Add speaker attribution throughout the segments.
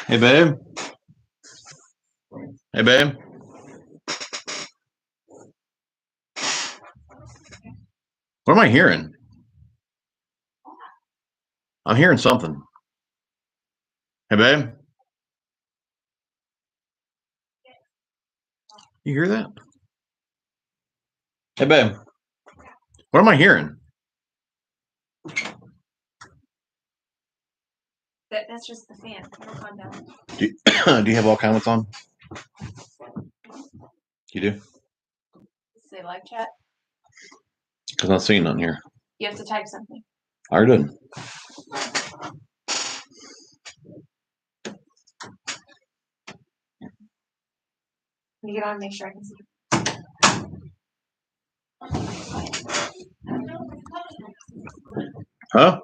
Speaker 1: Hey, babe. Hey, babe. What am I hearing? I'm hearing something. Hey, babe. You hear that? Hey, babe. What am I hearing?
Speaker 2: That's just the fan. It'll calm down.
Speaker 1: Do you have all comments on? You do?
Speaker 2: Say live chat.
Speaker 1: Because I'm not seeing none here.
Speaker 2: You have to type something.
Speaker 1: I already did.
Speaker 2: Can you get on and make sure I can see?
Speaker 1: Huh?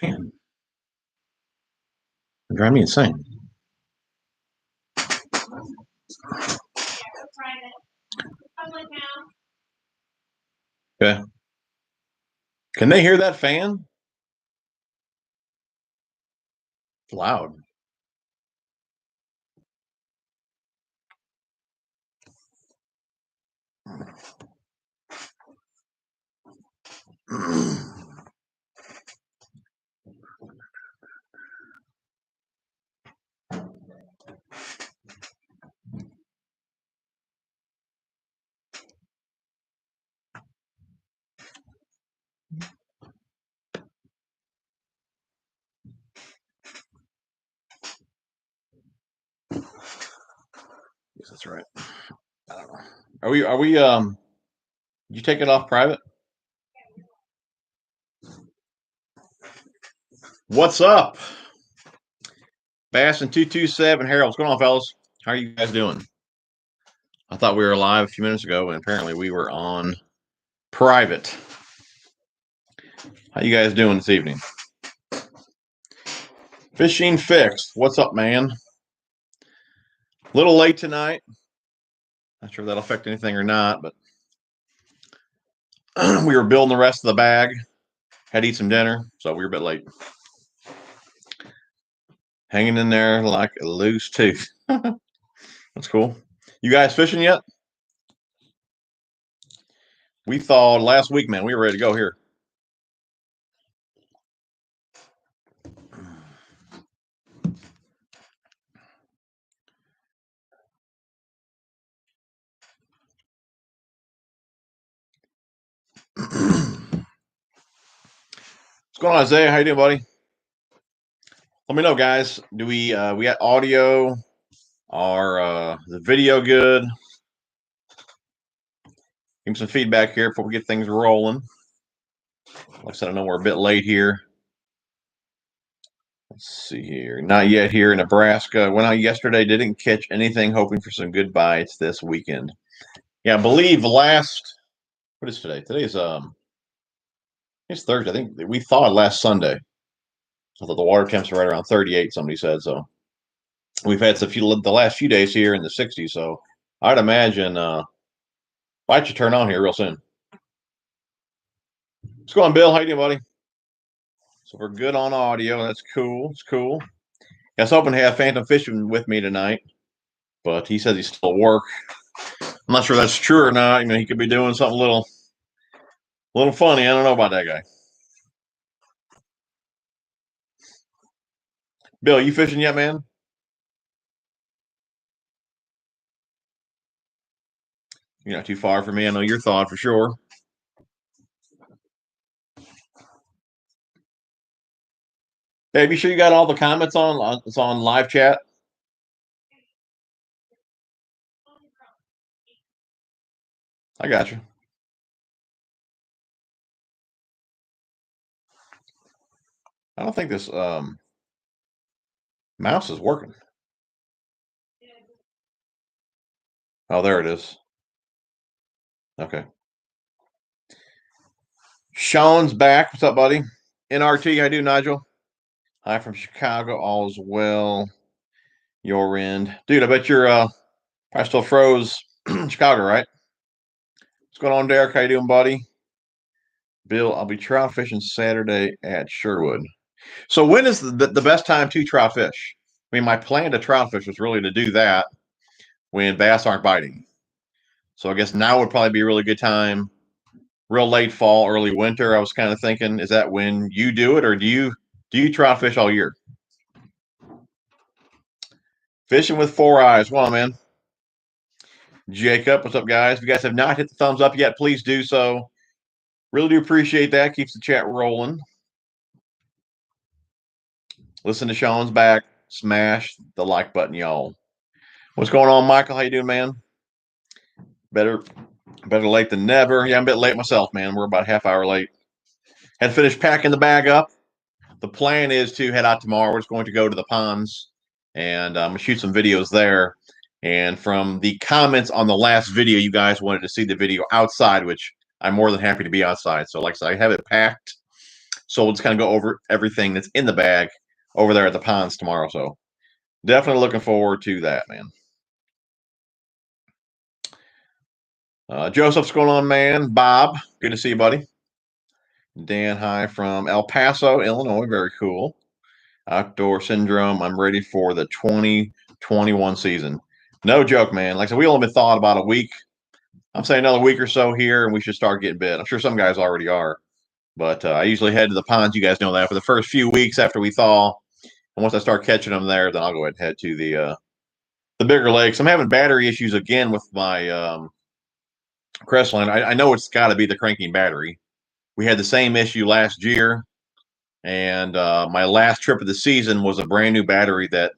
Speaker 1: Fan. You're driving me insane. Okay. Can they hear that fan? It's loud. Yes, that's right. I don't know. Are we did you take it off private? What's up? Bass and 227 Harold. What's going on, fellas? How are you guys doing? I thought we were live a few minutes ago, and apparently we were on private. How you guys doing this evening? Fishing fixed. What's up, man? A little late tonight. Not sure if that'll affect anything or not, but we were building the rest of the bag. Had to eat some dinner, so we were a bit late. Hanging in there like a loose tooth. That's cool. You guys fishing yet? We thawed last week, man. We were ready to go here. What's going on, Isaiah? How you doing, buddy? Let me know, guys. Do we got audio? Or the video good? Give me some feedback here before we get things rolling. Like I said, I know we're a bit late here. Let's see here. Not yet here in Nebraska. Went out yesterday. Didn't catch anything. Hoping for some good bites this weekend. Yeah, I believe last. What is today? Today's it's Thursday. I think we thawed last Sunday. I thought the water temps are right around 38. Somebody said so. We've had the last few days here in the 60s. So I'd imagine bites should turn on here real soon. What's going on, Bill? How you doing, buddy? So we're good on audio. That's cool. It's cool. I was hoping to have Phantom Fishing with me tonight, but he says he's still at work. I'm not sure that's true or not. You know, he could be doing something a little funny. I don't know about that guy. Bill, you fishing yet, man? You're not too far from me. I know you're thawed for sure. Hey, be sure you got all the comments on. It's on live chat. I got you. I don't think this mouse is working. Oh, there it is. Okay. Sean's back. What's up, buddy? NRT, how you do, Nigel? Hi from Chicago. All is well. Your end. Dude, I bet you're probably still froze in Chicago, right? What's going on, Derek? How you doing, buddy? Bill, I'll be trout fishing Saturday at Sherwood. So when is the best time to trout fish? I mean, my plan to trout fish was really to do that when bass aren't biting. So I guess now would probably be a really good time. Real late fall, early winter. I was kind of thinking, is that when you do it, or do you trout fish all year? Fishing with four eyes. Come on, man. Jacob, what's up, guys? If you guys have not hit the thumbs up yet, please do so. Really do appreciate that. Keeps the chat rolling. Listen to Sean's back. Smash the like button, y'all. What's going on, Michael? How you doing, man? Better late than never. Yeah, I'm a bit late myself, man. We're about a half hour late. Had to finish packing the bag up. The plan is to head out tomorrow. We're just going to go to the ponds and shoot some videos there. And from the comments on the last video, you guys wanted to see the video outside, which I'm more than happy to be outside. So like I said, I have it packed. So we'll just kind of go over everything that's in the bag over there at the ponds tomorrow. So definitely looking forward to that, man. Joseph's going on, man. Bob, good to see you, buddy. Dan, hi from El Paso, Illinois. Very cool. Outdoor Syndrome. I'm ready for the 2021 season. No joke, man. Like I said, we only been thawed about a week. I'm saying another week or so here, and we should start getting bit. I'm sure some guys already are. But I usually head to the ponds. You guys know that for the first few weeks after we thaw. And once I start catching them there, then I'll go ahead and head to the bigger lakes. I'm having battery issues again with my Crestline. I know it's got to be the cranking battery. We had the same issue last year, and my last trip of the season was a brand new battery that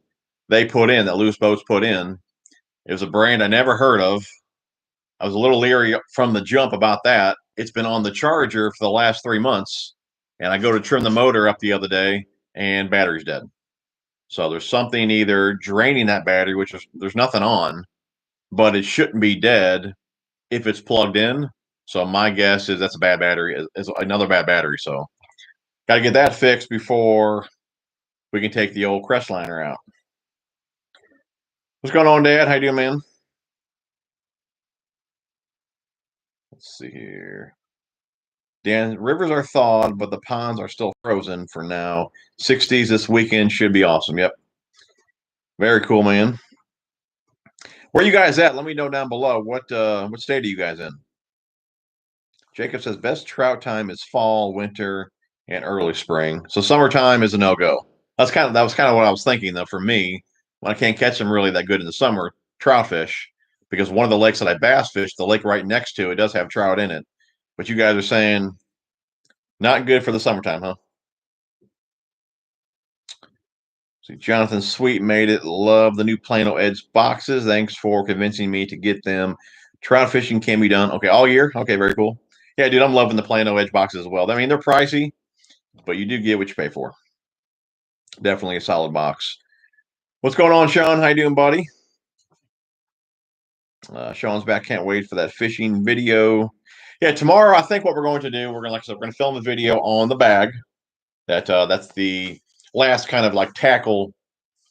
Speaker 1: they put in, that Loose Boats put in. It was a brand I never heard of. I was a little leery from the jump about that. It's been on the charger for the last 3 months, and I go to trim the motor up the other day, and battery's dead. So there's something either draining that battery, which is there's nothing on, but it shouldn't be dead if it's plugged in. So my guess is that's a bad battery, is another bad battery. So got to get that fixed before we can take the old Crestliner out. What's going on, Dad? How you doing, man? Let's see here. Dan, rivers are thawed, but the ponds are still frozen for now. 60s this weekend should be awesome. Yep. Very cool, man. Where you guys at? Let me know down below. What state are you guys in? Jacob says best trout time is fall, winter, and early spring. So summertime is a no-go. That was kind of what I was thinking though. For me, when I can't catch them really that good in the summer, trout fish, because one of the lakes that I bass fish, the lake right next to it does have trout in it. But you guys are saying not good for the summertime, huh? See, Jonathan Sweet made it. Love the new Plano Edge boxes. Thanks for convincing me to get them. Trout fishing can be done. Okay, all year. Okay, very cool. Yeah, dude, I'm loving the Plano Edge boxes as well. I mean, they're pricey, but you do get what you pay for. Definitely a solid box. What's going on, Sean? How you doing, buddy? Sean's back. Can't wait for that fishing video. Yeah, tomorrow I think what we're going to do, we're going to film a video on the bag. That's the last kind of like tackle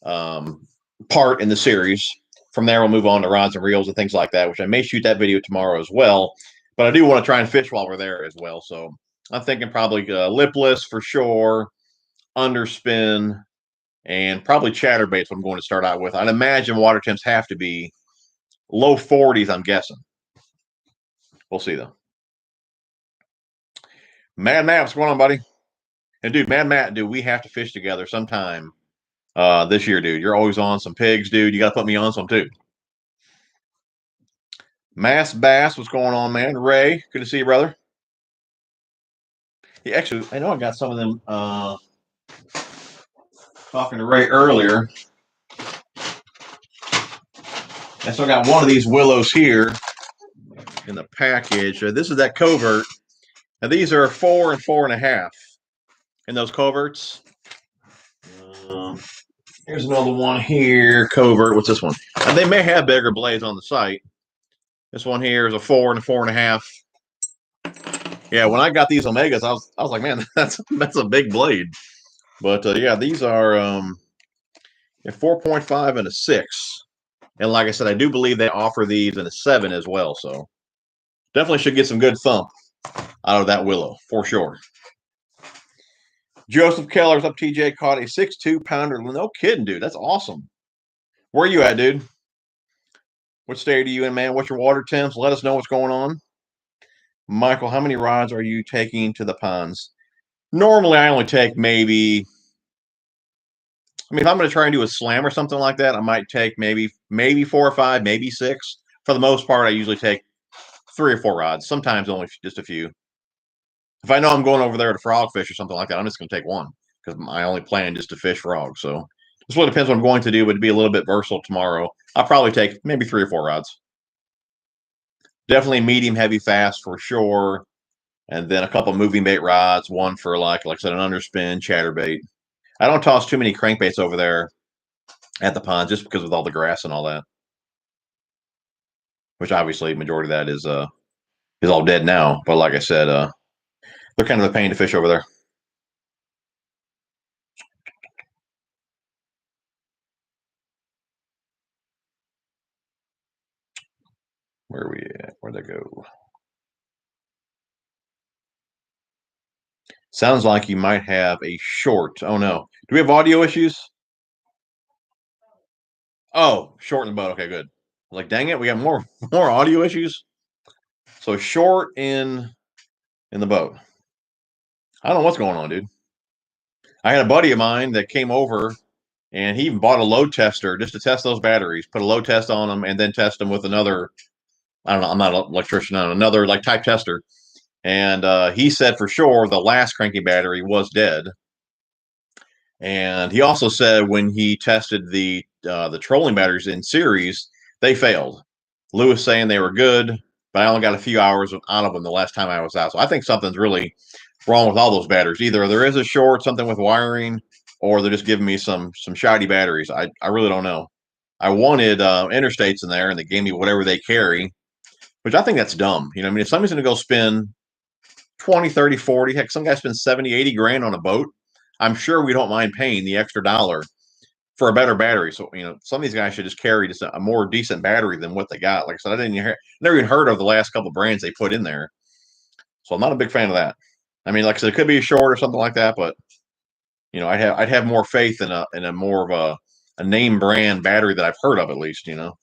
Speaker 1: part in the series. From there, we'll move on to rods and reels and things like that, which I may shoot that video tomorrow as well. But I do want to try and fish while we're there as well. So I'm thinking probably lipless for sure, underspin, and probably chatterbaits. What I'm going to start out with. I'd imagine water temps have to be low 40s. I'm guessing. We'll see though. Mad Matt, what's going on, buddy? And dude, Mad Matt, dude, we have to fish together sometime this year, dude. You're always on some pigs, dude. You got to put me on some too. Mass Bass, what's going on, man? Ray, good to see you, brother. Yeah, actually, I know I got some of them talking to Ray earlier. I still got one of these willows here in the package. This is that covert. Now, these are 4 and 4.5 in those coverts. Here's another one here, covert. What's this one? And they may have bigger blades on the site. This one here is a 4 and a 4.5. Yeah, when I got these Omegas, I was like, man, that's a big blade. But yeah, these are a 4.5 and a 6. And like I said, I do believe they offer these in a 7 as well. So Definitely should get some good thump out of that willow, for sure. Joseph Keller's up. TJ caught a 6.2 pounder. No kidding, dude. That's awesome. Where are you at, dude? What state are you in, man? What's your water temps? Let us know what's going on. Michael, how many rods are you taking to the ponds? Normally, I only take maybe. I mean, if I'm going to try and do a slam or something like that, I might take maybe 4 or 5, maybe 6. For the most part, I usually take 3 or 4 rods. Sometimes only just a few. If I know I'm going over there to frog fish or something like that, I'm just going to take one because I only plan just to fish frogs. So this really depends what I'm going to do. Would be a little bit versatile tomorrow. I'll probably take maybe 3 or 4 rods. Definitely medium, heavy, fast for sure. And then a couple moving bait rods, one for like I said, an underspin, chatterbait. I don't toss too many crankbaits over there at the pond just because with all the grass and all that. Which obviously majority of that is all dead now. But like I said, they're kind of a pain to fish over there. Where are we at? Where'd they go? Sounds like you might have a short. Oh no. Do we have audio issues? Oh, short in the boat. Okay, good. Like, dang it, we got more audio issues. So short in the boat. I don't know what's going on, dude. I had a buddy of mine that came over and he even bought a load tester just to test those batteries, put a load test on them, and then test them with another. I don't know. I'm not an electrician. Another like type tester. And he said for sure the last cranky battery was dead. And he also said when he tested the trolling batteries in series, they failed. Lewis saying they were good, but I only got a few hours out of them the last time I was out. So I think something's really wrong with all those batteries. Either there is a short, something with wiring, or they're just giving me some shoddy batteries. I really don't know. I wanted interstates in there, and they gave me whatever they carry, which I think that's dumb. You know, I mean, if somebody's going to go spend 20, 30, 40, heck, some guy spends 70, 80 grand on a boat, I'm sure we don't mind paying the extra dollar for a better battery. So, you know, some of these guys should just carry just a more decent battery than what they got. Like I said, never even heard of the last couple of brands they put in there. So I'm not a big fan of that. I mean, like I said, it could be a short or something like that, but you know, I'd have more faith in a more of a name brand battery that I've heard of at least, you know.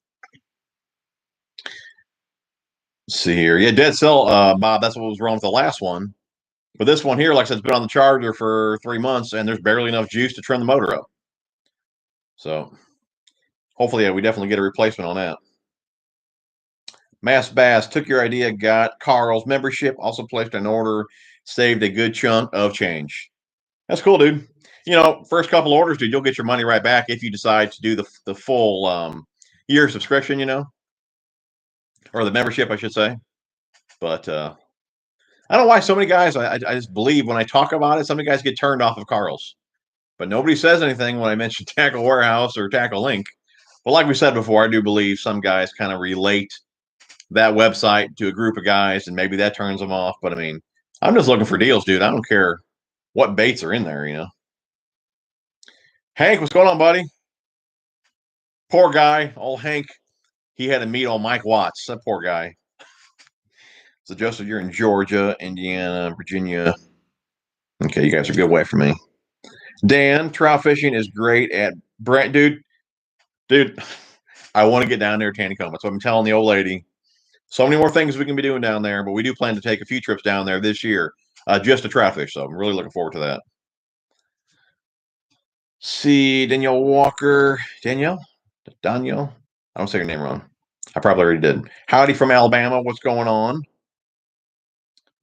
Speaker 1: Let's see here. Yeah, dead cell, Bob, that's what was wrong with the last one. But this one here, like I said, it's been on the charger for 3 months and there's barely enough juice to trim the motor up. So hopefully, yeah, we definitely get a replacement on that. Mass Bass took your idea, got Carl's membership, also placed an order, saved a good chunk of change. That's cool, dude. You know, first couple orders, dude, you'll get your money right back if you decide to do the full year subscription, you know, or the membership, I should say. But I don't know why so many guys, I just believe when I talk about it, so many guys get turned off of Carl's. But nobody says anything when I mention Tackle Warehouse or Tackle Link. But like we said before, I do believe some guys kind of relate that website to a group of guys, and maybe that turns them off. But I mean, I'm just looking for deals, dude. I don't care what baits are in there, you know. Hank, what's going on, buddy? Poor guy, old Hank. He had to meet old Mike Watts. That poor guy. So, Joseph, you're in Georgia, Indiana, Virginia. Okay, you guys are a good way from me. Dan, trout fishing is great at Brent, dude. I want to get down there to Taneycoma. So I'm telling the old lady. So many more things we can be doing down there, but we do plan to take a few trips down there this year just to trout fish. So I'm really looking forward to that. See, Danielle Walker. Danielle? I don't say your name wrong. I probably already did. Howdy from Alabama. What's going on?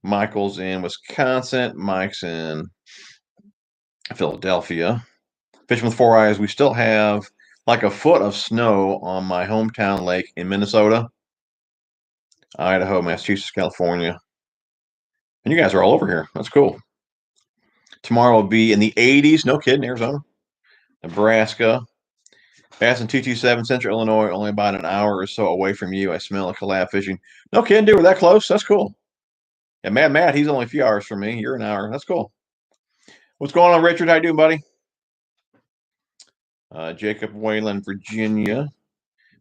Speaker 1: Michael's in Wisconsin. Mike's in Philadelphia. Fishing with Four Eyes. We still have like a foot of snow on my hometown lake in Minnesota, Idaho, Massachusetts, California. And you guys are all over here. That's cool. Tomorrow will be in the 80s. No kidding, Arizona. Nebraska. Bass in 227, Central Illinois, only about an hour or so away from you. I smell a collab fishing. No kidding, dude. We're that close. That's cool. Yeah, Matt, he's only a few hours from me. You're an hour. That's cool. What's going on, Richard? How you doing, buddy? Jacob Wayland, Virginia.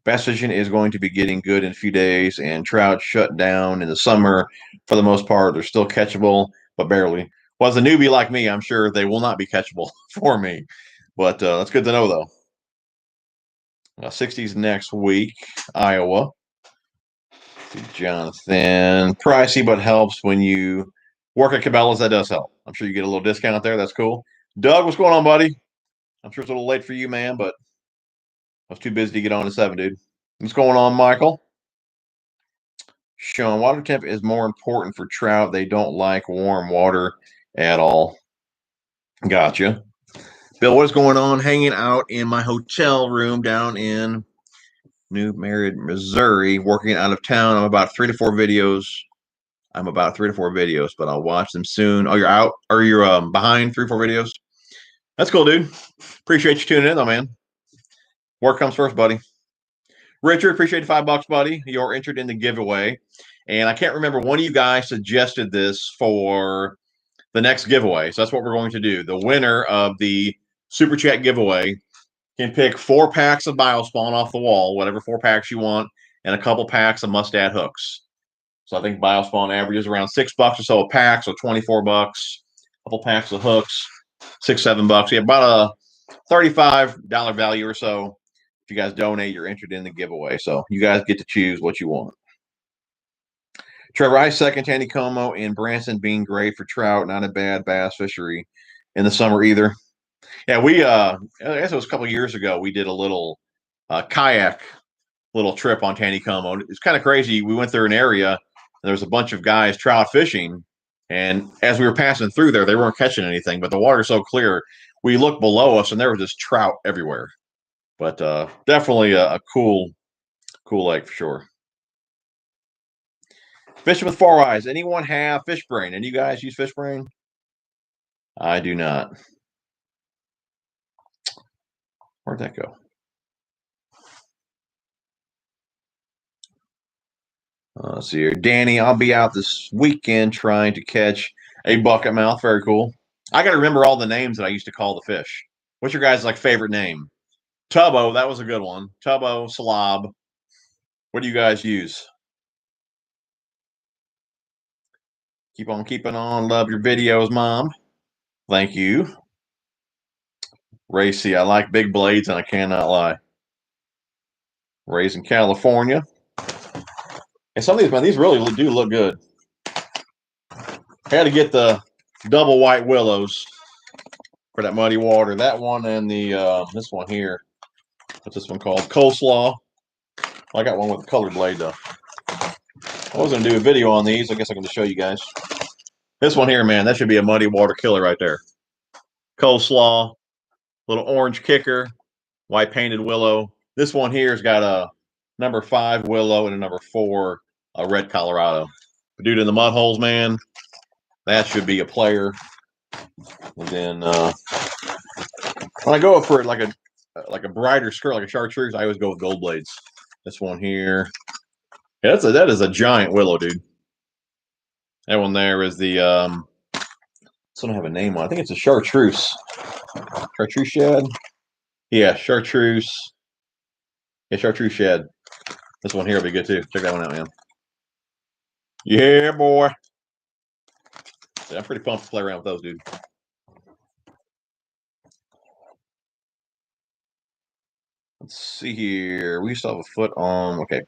Speaker 1: Bass fishing is going to be getting good in a few days, and trout shut down in the summer for the most part. They're still catchable, but barely. Well, as a newbie like me, I'm sure they will not be catchable for me. But that's good to know, though. 60s next week, Iowa. Jonathan, pricey, but helps when you work at Cabela's. That does help. I'm sure you get a little discount there. That's cool. Doug, what's going on, buddy? I'm sure it's a little late for you, man, but I was too busy to get on at 7, dude. What's going on, Michael? Sean, water temp is more important for trout. They don't like warm water at all. Gotcha. Bill, what's going on? Hanging out in my hotel room down in New Merritt, Missouri, working out of town. I'm about 3 to 4 videos, but I'll watch them soon. Oh, you're out? Or you're behind 3 or 4 videos? That's cool, dude. Appreciate you tuning in, though, man. Work comes first, buddy. Richard, appreciate the $5, buddy. You're entered in the giveaway. And I can't remember, one of you guys suggested this for the next giveaway. So that's what we're going to do. The winner of the Super Chat giveaway can pick 4 packs of Biospawn off the wall, whatever 4 packs you want, and a couple packs of Mustad hooks. So I think Biospawn averages around $6 or so a pack, so $24. A couple packs of hooks, $6, $7. Yeah, about a $35 value or so. If you guys donate, you're entered in the giveaway. So you guys get to choose what you want. Trevor, I second Taneycomo and Branson being great for trout. Not a bad bass fishery in the summer either. Yeah, I guess it was a couple of years ago, we did a little kayak little trip on Taneycomo. It's kind of crazy. We went through an area, and there was a bunch of guys trout fishing, and as we were passing through there, they weren't catching anything, but the water's so clear, we looked below us, and there was just trout everywhere. But definitely a cool lake for sure. Fishing with 4 eyes. Anyone have fish brain? Any of you guys use fish brain? I do not. Where'd that go? Let's see here. Danny, I'll be out this weekend trying to catch a bucket mouth. Very cool. I got to remember all the names that I used to call the fish. What's your guys' favorite name? Tubbo, that was a good one. Tubbo, slob. What do you guys use? Keep on keeping on. Love your videos, Mom. Thank you. Racy, I like big blades, and I cannot lie. Raised in California. And some of these, man, these really do look good. I had to get the double white willows for that muddy water. That one and the this one here. What's this one called? Coleslaw. I got one with a colored blade though. I was gonna do a video on these. I guess I can just show you guys. This one here, man, that should be a muddy water killer right there. Coleslaw, little orange kicker, white painted willow. This one here has got a number 5 willow and a number 4 red Colorado. Dude in the mud holes, man, that should be a player. And then when I go for like a brighter skirt, like a chartreuse, I always go with gold blades. This one here, yeah, that is a giant willow, dude. That one there is the this one have a name on. I think it's a chartreuse. Chartreuse shad. Yeah, chartreuse. Yeah, chartreuse shad. This one here will be good too. Check that one out, man. Yeah, boy. Yeah, I'm pretty pumped to play around with those, dude. Let's see here. We still have a foot on. Okay.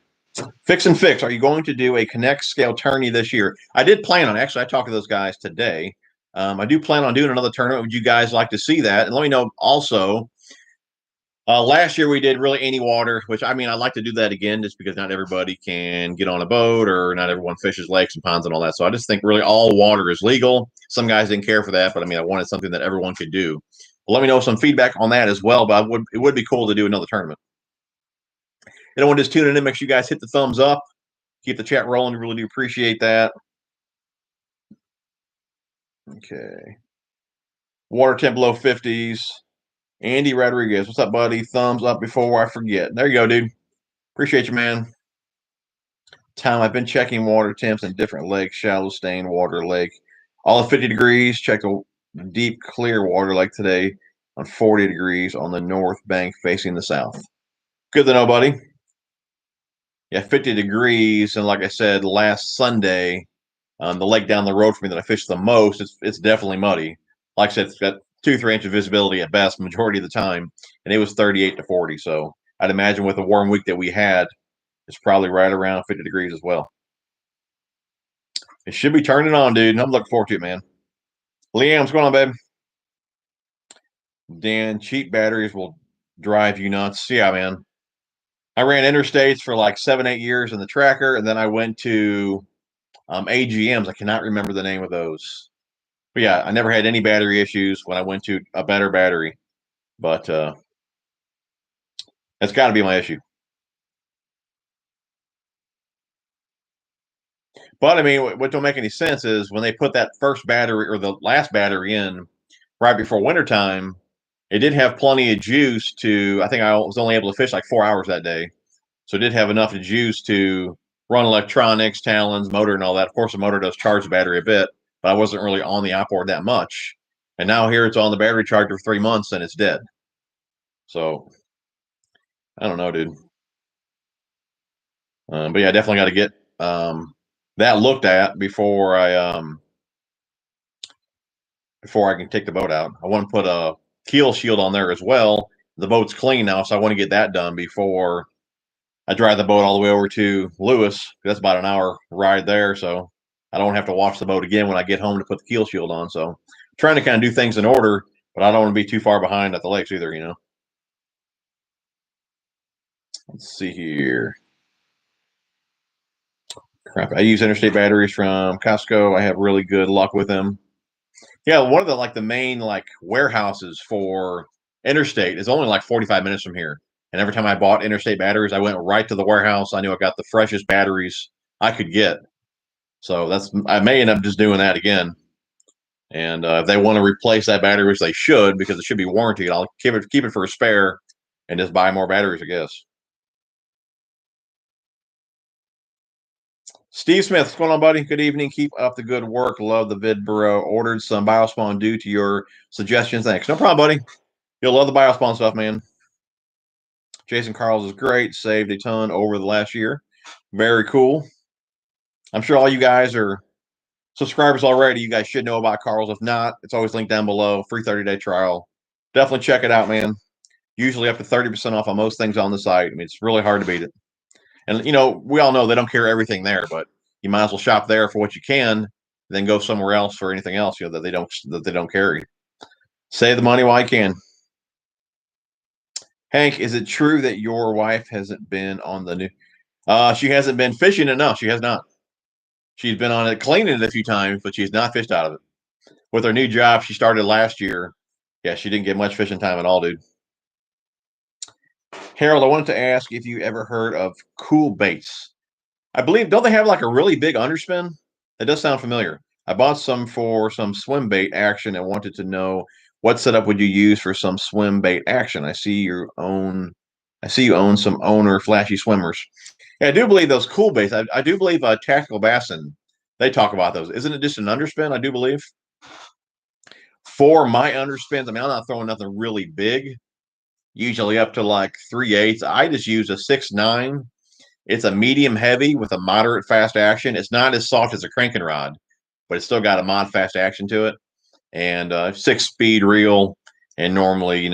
Speaker 1: Fix and Fix. Are you going to do a Connect scale tourney this year? I did plan on. Actually, I talked to those guys today. I do plan on doing another tournament. Would you guys like to see that? And let me know also. Last year we did really any water, which I mean, I'd like to do that again just because not everybody can get on a boat or not everyone fishes lakes and ponds and all that. So I just think really all water is legal. Some guys didn't care for that, but I mean, I wanted something that everyone could do. Well, let me know some feedback on that as well, but it would be cool to do another tournament. Anyone just tuning in, make sure you guys hit the thumbs up. Keep the chat rolling. We really do appreciate that. Okay. Water temp below 50s. Andy Rodriguez, what's up, buddy? Thumbs up before I forget. There you go, dude. Appreciate you, man. Tom, I've been checking water temps in different lakes, shallow stain water lake. All at 50 degrees. Check the deep, clear water like today on 40 degrees on the north bank facing the south. Good to know, buddy. Yeah, 50 degrees. And like I said, last Sunday, the lake down the road from me that I fished the most, it's definitely muddy. Like I said, it's got 2-3 inches visibility at best, majority of the time, and it was 38 to 40. So I'd imagine with the warm week that we had, it's probably right around 50 degrees as well. It should be turning on, dude. And I'm looking forward to it, man. Leanne, what's going on, babe? Dan, cheap batteries will drive you nuts. Yeah, man. I ran interstates for like 7-8 years in the tracker, and then I went to AGMs. I cannot remember the name of those. But yeah, I never had any battery issues when I went to a better battery. But that's got to be my issue. But I mean, what don't make any sense is when they put that first battery or the last battery in right before wintertime, it did have plenty of juice to. I think I was only able to fish like 4 hours that day. So it did have enough of juice to run electronics, talons, motor, and all that. Of course, the motor does charge the battery a bit, but I wasn't really on the outboard that much. And now here it's on the battery charger for 3 months and it's dead. So I don't know, dude. But yeah, I definitely got to get that looked at before I can take the boat out. I want to put a keel shield on there as well. The boat's clean now, so I want to get that done before I drive the boat all the way over to Lewis. That's about an hour ride there, so I don't have to wash the boat again when I get home to put the keel shield on. So I'm trying to kind of do things in order, but I don't want to be too far behind at the lakes either, you know. Let's see here. Crap, I use interstate batteries from Costco. I have really good luck with them. Yeah, one of the main warehouses for interstate is only like 45 minutes from here. And every time I bought interstate batteries, I went right to the warehouse. I knew I got the freshest batteries I could get. So I may end up just doing that again. And if they want to replace that battery, which they should, because it should be warranted, I'll keep it for a spare and just buy more batteries, I guess. Steve Smith, what's going on, buddy? Good evening. Keep up the good work. Love the vid, bro. Ordered some Biospawn due to your suggestions. Thanks. No problem, buddy. You'll love the Biospawn stuff, man. Jason Carls is great. Saved a ton over the last year. Very cool. I'm sure all you guys are subscribers already. You guys should know about Carls. If not, it's always linked down below. Free 30-day trial. Definitely check it out, man. Usually up to 30% off on most things on the site. I mean, it's really hard to beat it. And, we all know they don't carry everything there, but you might as well shop there for what you can, then go somewhere else for anything else, that they don't carry. Save the money while you can. Hank, is it true that your wife hasn't been on the new? She hasn't been fishing enough. She has not. She's been on it, cleaning it a few times, but she's not fished out of it. With her new job she started last year, yeah, she didn't get much fishing time at all, dude. Harold, I wanted to ask if you ever heard of Cool Baits. I believe, don't they have like a really big underspin? That does sound familiar. I bought some for some swim bait action and wanted to know what setup would you use for some swim bait action. I see you own some owner flashy swimmers. Yeah, I do believe those cool baits. I do believe Tactical Bassin, they talk about those. Isn't it just an underspin? I do believe. For my underspins, I mean, I'm not throwing nothing really big. Usually up to like 3/8. I just use a 6.9. It's a medium heavy with a moderate fast action. It's not as soft as a cranking rod, but it's still got a mod fast action to it. And 6-speed reel. And normally,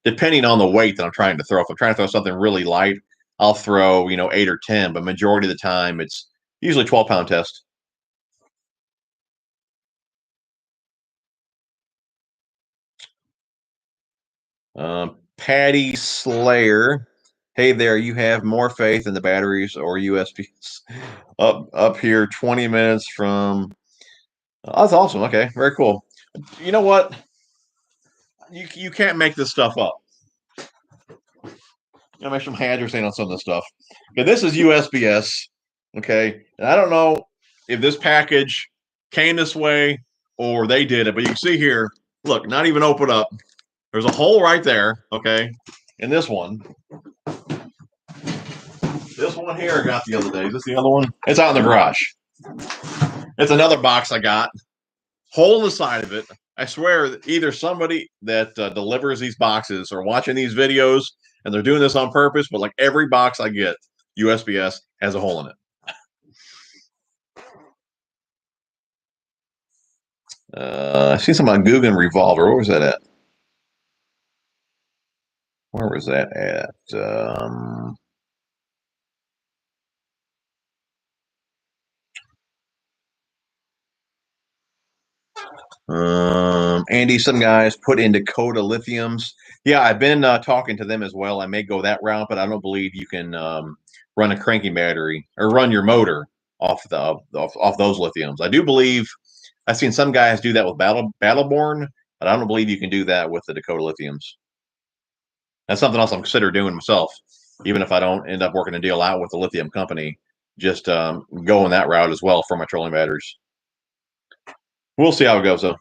Speaker 1: depending on the weight that I'm trying to throw, if I'm trying to throw something really light, I'll throw, 8 or 10. But majority of the time, it's usually 12-pound test. Patty Slayer. Hey there, you have more faith in the batteries or USBs up here 20 minutes from. Oh, that's awesome. Okay, very cool. You know what? You can't make this stuff up. I'm make some addressing on some of this stuff. Okay, this is USBS. Okay, and I don't know if this package came this way or they did it, but you can see here. Look, not even open up. There's a hole right there. Okay, and this one here I got the other day. Is this the other one? It's out in the garage. It's another box I got. Hole in the side of it. I swear, either somebody that delivers these boxes or watching these videos and they're doing this on purpose, but like every box I get, USPS has a hole in it. I see something on Googan Revolver. Where was that at? Where was that at? Andy, some guys put in Dakota lithiums. Yeah, I've been talking to them as well. I may go that route, but I don't believe you can run a cranking battery or run your motor off those lithiums. I do believe I've seen some guys do that with Battleborn, but I don't believe you can do that with the Dakota lithiums. That's something else I'm considering doing myself, even if I don't end up working a deal out with the lithium company. Just going that route as well for my trolling batteries. We'll see how it goes, though.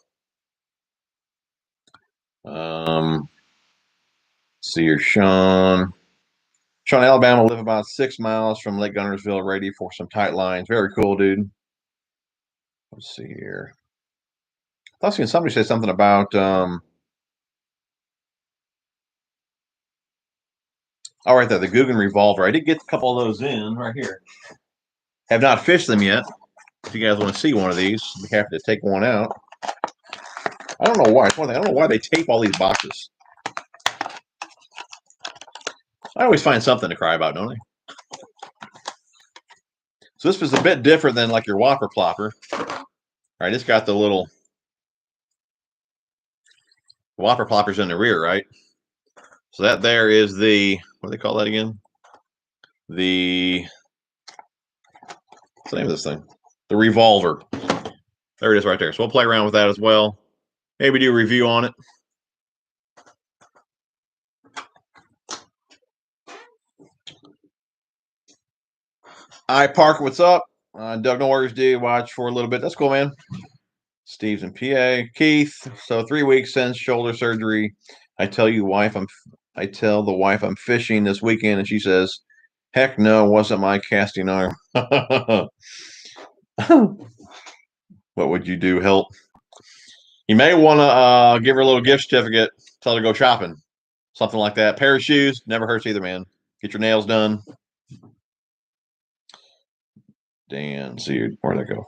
Speaker 1: See here, Sean. Sean, Alabama, live about 6 miles from Lake Gunnersville, ready for some tight lines. Very cool, dude. Let's see here. I was seeing somebody say something about oh, right there, the Googan Revolver. I did get a couple of those in right here. Have not fished them yet. If you guys want to see one of these, I'd be happy to take one out. I don't know why. It's one thing. I don't know why they tape all these boxes. I always find something to cry about, don't I? So this was a bit different than like your Whopper Plopper. All right, it's got the little Whopper Plopper's in the rear, right? So that there is the, what do they call that again? What's the name of this thing? The Revolver. There it is right there. So we'll play around with that as well. Maybe do a review on it. Hi, Parker, what's up? Doug Norris did watch for a little bit. That's cool, man. Steve's in PA. Keith, so 3 weeks since shoulder surgery. I tell the wife I'm fishing this weekend, and she says, heck no, wasn't my casting arm. What would you do? Help. You may want to give her a little gift certificate, tell her to go shopping. Something like that. Pair of shoes, never hurts either, man. Get your nails done. Dan, see where'd that go?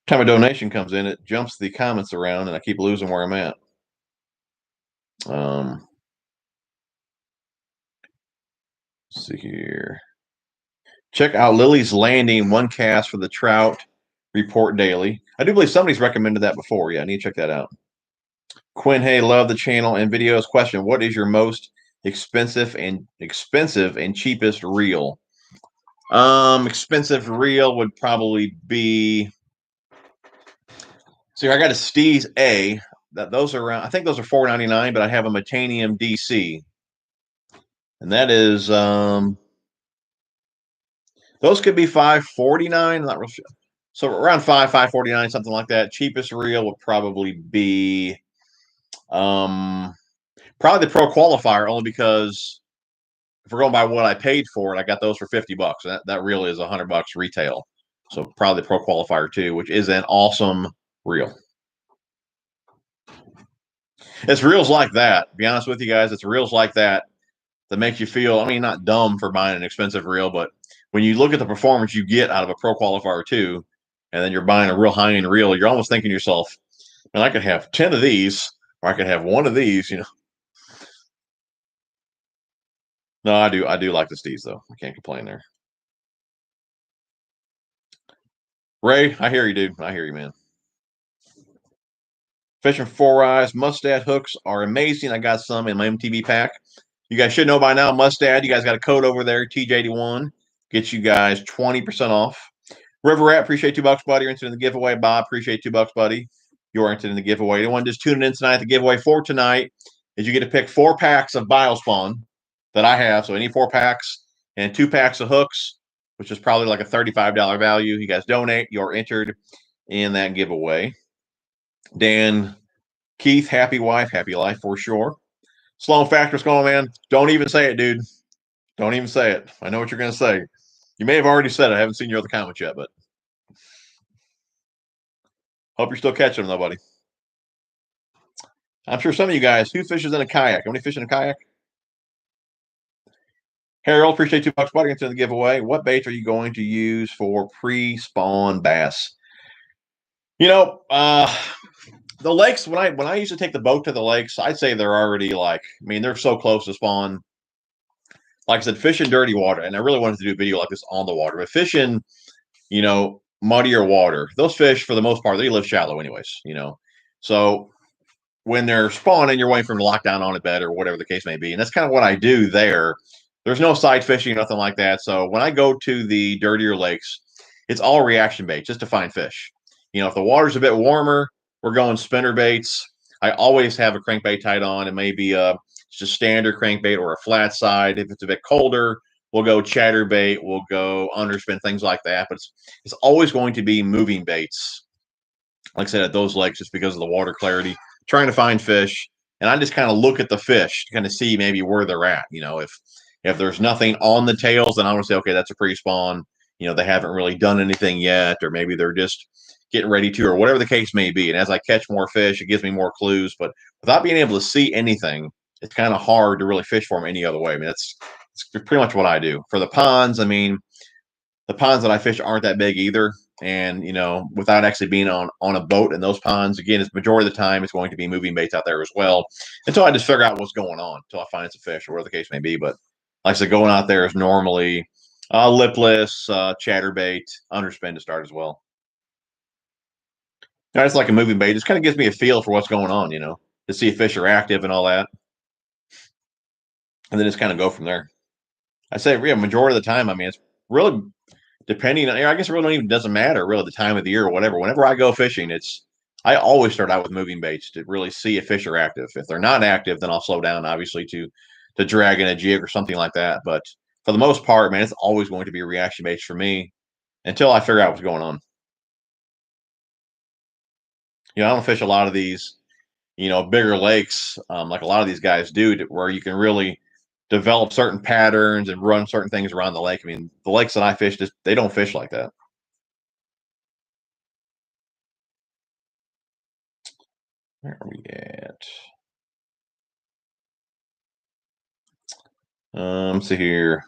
Speaker 1: Time a donation comes in, it jumps the comments around, and I keep losing where I'm at. Let's see here. Check out Lily's Landing, one cast for the trout report daily. I do believe somebody's recommended that before. Yeah, I need to check that out. Quinn, hey, love the channel and videos. Question: what is your most expensive and cheapest reel? Expensive reel would probably be. See, I got a Steez A. Those are around. I think those are $4.99, but I have a Metanium DC, and that is those could be $5.49. Not real sure. So around $5.49, something like that. Cheapest reel would probably be probably the Pro Qualifier, only because if we're going by what I paid for it, I got those for $50. That reel is $100 retail. So probably the Pro Qualifier too, which is an awesome reel. It's reels like that. To be honest with you guys, it's reels like that makes you feel, I mean, not dumb for buying an expensive reel, but when you look at the performance you get out of a Pro Qualifier 2, and then you're buying a real high-end reel, you're almost thinking to yourself, man, I could have 10 of these, or I could have one of these, you know. No, I do like the Steez, though. I can't complain there. Ray, I hear you, dude. I hear you, man. Fishing 4-eyes, Mustad hooks are amazing. I got some in my MTB pack. You guys should know by now, Mustad, you guys got a code over there, TJ81. Get you guys 20% off. River Rat, appreciate $2, buddy. You're entered in the giveaway. Bob, appreciate $2, buddy. You're entered in the giveaway. Anyone just tuning in tonight, the giveaway for tonight is you get to pick 4 packs of Biospawn that I have. So any 4 packs and 2 packs of hooks, which is probably like a $35 value. You guys donate. You're entered in that giveaway. Dan, Keith, happy wife, happy life for sure. Sloan Factor's going, man. Don't even say it, dude. Don't even say it. I know what you're going to say. You may have already said it. I haven't seen your other comments yet, but hope you're still catching them, though, buddy. I'm sure some of you guys, who fishes in a kayak? Anybody fish in a kayak? Harold, appreciate $2 buddy into the giveaway. What baits are you going to use for pre-spawn bass? You know, the lakes, when I used to take the boat to the lakes, I'd say they're already like, I mean, they're so close to spawn. Like I said, fish in dirty water, and I really wanted to do a video like this on the water, but fish in, muddier water, those fish, for the most part, they live shallow anyways. So when they're spawning, you're waiting for them to lock down on a bed or whatever the case may be. And that's kind of what I do there. There's no side fishing, nothing like that. So when I go to the dirtier lakes, it's all reaction bait just to find fish. If the water's a bit warmer, we're going spinner baits. I always have a crankbait tied on. It may be just standard crankbait or a flat side. If it's a bit colder, we'll go chatterbait, we'll go underspin, things like that. But it's always going to be moving baits. Like I said, at those lakes, just because of the water clarity, trying to find fish. And I just kind of look at the fish to kind of see maybe where they're at. If there's nothing on the tails, then I want to say, okay, that's a pre-spawn. They haven't really done anything yet, or maybe they're just getting ready to, or whatever the case may be. And as I catch more fish, it gives me more clues. But without being able to see anything, it's kind of hard to really fish for them any other way. I mean, that's pretty much what I do. For the ponds, I mean, the ponds that I fish aren't that big either. And, without actually being on a boat in those ponds, again, it's majority of the time it's going to be moving baits out there as well, until I just figure out what's going on, until I find some fish or whatever the case may be. But like I said, going out there is normally lipless, chatterbait, underspin to start as well. Now, it's like a moving bait. It just kind of gives me a feel for what's going on, to see if fish are active and all that. And then just kind of go from there. I say, yeah, majority of the time, I mean, it's really depending on, I guess it really doesn't matter really the time of the year or whatever. Whenever I go fishing, I always start out with moving baits to really see if fish are active. If they're not active, then I'll slow down, obviously, to drag in a jig or something like that. But for the most part, man, it's always going to be reaction baits for me until I figure out what's going on. I don't fish a lot of these, bigger lakes, like a lot of these guys do, where you can really develop certain patterns and run certain things around the lake. I mean, the lakes that I fish, they don't fish like that. Where are we at? Let's see here.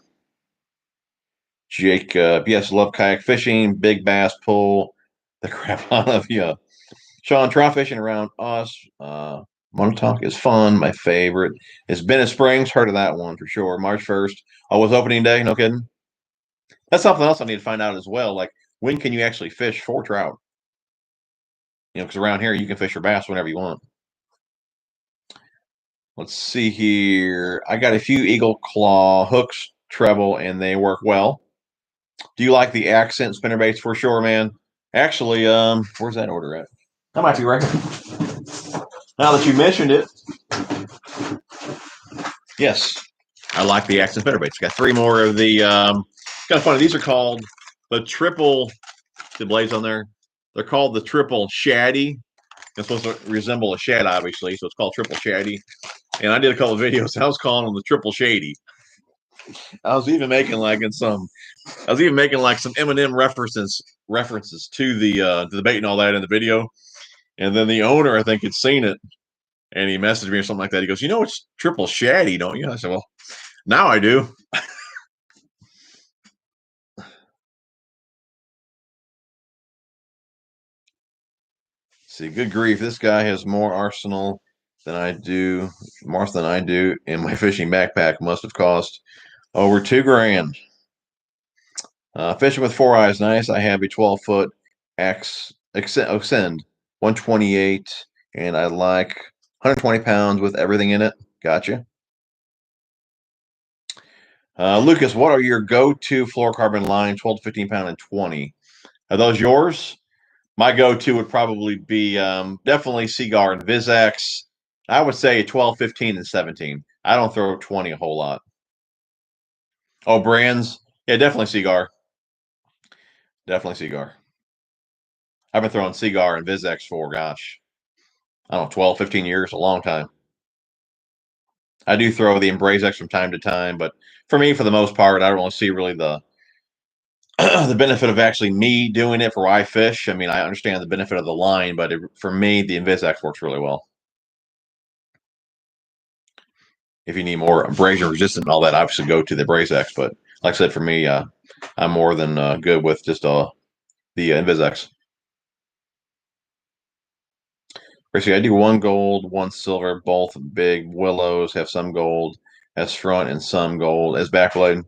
Speaker 1: Jacob, yes, love kayak fishing, big bass pull the crap out of you. Sean, trout fishing around us. Montauk is fun. My favorite is Bennett Springs. Heard of that one for sure. March 1st. Oh, was opening day. No kidding. That's something else I need to find out as well. Like, when can you actually fish for trout? Because around here you can fish for bass whenever you want. Let's see here. I got a few Eagle Claw hooks, treble, and they work well. Do you like the accent spinnerbaits? For sure, man. Actually, where's that order at? That might be right here. Now that you mentioned it, yes, I like the accent spinnerbaits. Got 3 more of the, kind of funny. These are called the triple, the blades on there. They're called the triple shaddy. It's supposed to resemble a shad, obviously, so it's called triple shaddy. And I did a couple of videos. I was calling them the triple shady. I was even making like some Eminem references to the bait and all that in the video. And then the owner, I think, had seen it, and he messaged me or something like that. He goes, it's triple shaddy, don't you? I said, well, now I do. See, good grief, this guy has more arsenal than I do, more than I do, and my fishing backpack must have cost over $2,000. Fishing with 4 eyes, nice. I have a 12-foot Ascend 128, and I like 120 pounds with everything in it. Gotcha. Lucas, what are your go-to fluorocarbon line, 12 to 15 pound and 20? Are those yours? My go-to would probably be definitely Seagar and Vizex. I would say 12, 15, and 17. I don't throw 20 a whole lot. Oh, brands? Yeah, definitely Seagar. Definitely Seagar. I've been throwing Seagar and Vizex for, gosh, I don't know, 12, 15 years, a long time. I do throw the Embrace-X from time to time, but for me, for the most part, I don't really see really the the benefit of actually me doing it for why I fish. I mean, I understand the benefit of the line, but for me, the Invis-X works really well. If you need more abrasion resistant and all that, obviously go to the AbrazeX. But like I said, for me, I'm more than good with just the InvisX. Basically, I do 1 gold, 1 silver, both big willows have some gold as front and some gold as backblade.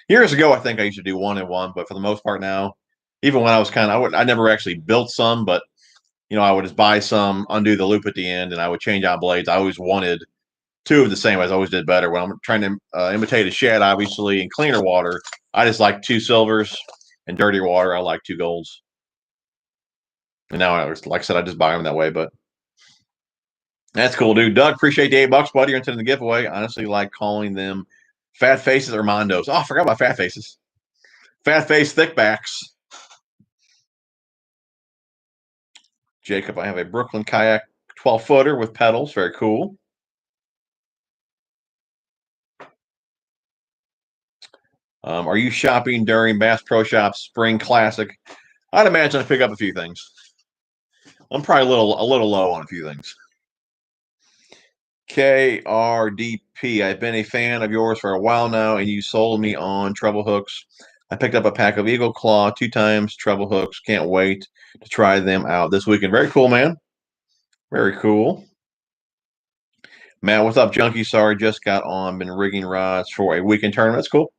Speaker 1: Years ago, I think I used to do 1 and 1, but for the most part now, even when I was I never actually built some, but I would just buy some, undo the loop at the end, and I would change out blades. I always wanted 2 of the same. I always did better when I'm trying to imitate a shed, obviously, in cleaner water. I just like 2 silvers, and dirtier water, I like 2 golds. And now, like I said, I just buy them that way, but that's cool, dude. Doug, appreciate the $8, buddy. You're into the giveaway. I honestly like calling them fat faces or mondos. Oh, I forgot about fat faces. Fat face, thick backs. Jacob, I have a Brooklyn kayak 12-footer with pedals. Very cool. Are you shopping during Bass Pro Shops Spring Classic? I'd imagine I pick up a few things. I'm probably a little low on a few things. KRDP, I've been a fan of yours for a while now, and you sold me on treble hooks. I picked up a pack of Eagle Claw 2 times, treble hooks. Can't wait to try them out this weekend. Very cool, man. Very cool. Matt, what's up, junkie? Sorry, just got on. Been rigging rods for a weekend tournament. That's cool.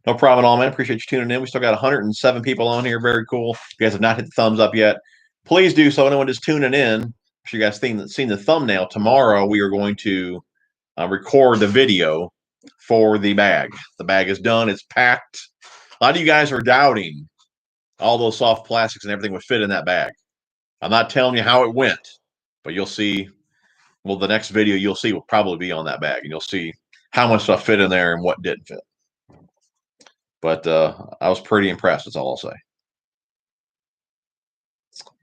Speaker 1: No problem at all, man. Appreciate you tuning in. We still got 107 people on here. Very cool. If you guys have not hit the thumbs up yet, please do so. Anyone just tuning in, I'm sure you guys seen the thumbnail. Tomorrow we are going to record the video for the bag. The bag is done. It's packed. A lot of you guys are doubting all those soft plastics and everything would fit in that bag. I'm not telling you how it went, but you'll see. Well, the next video you'll see will probably be on that bag, and you'll see how much stuff fit in there and what didn't fit. But I was pretty impressed. That's all I'll say.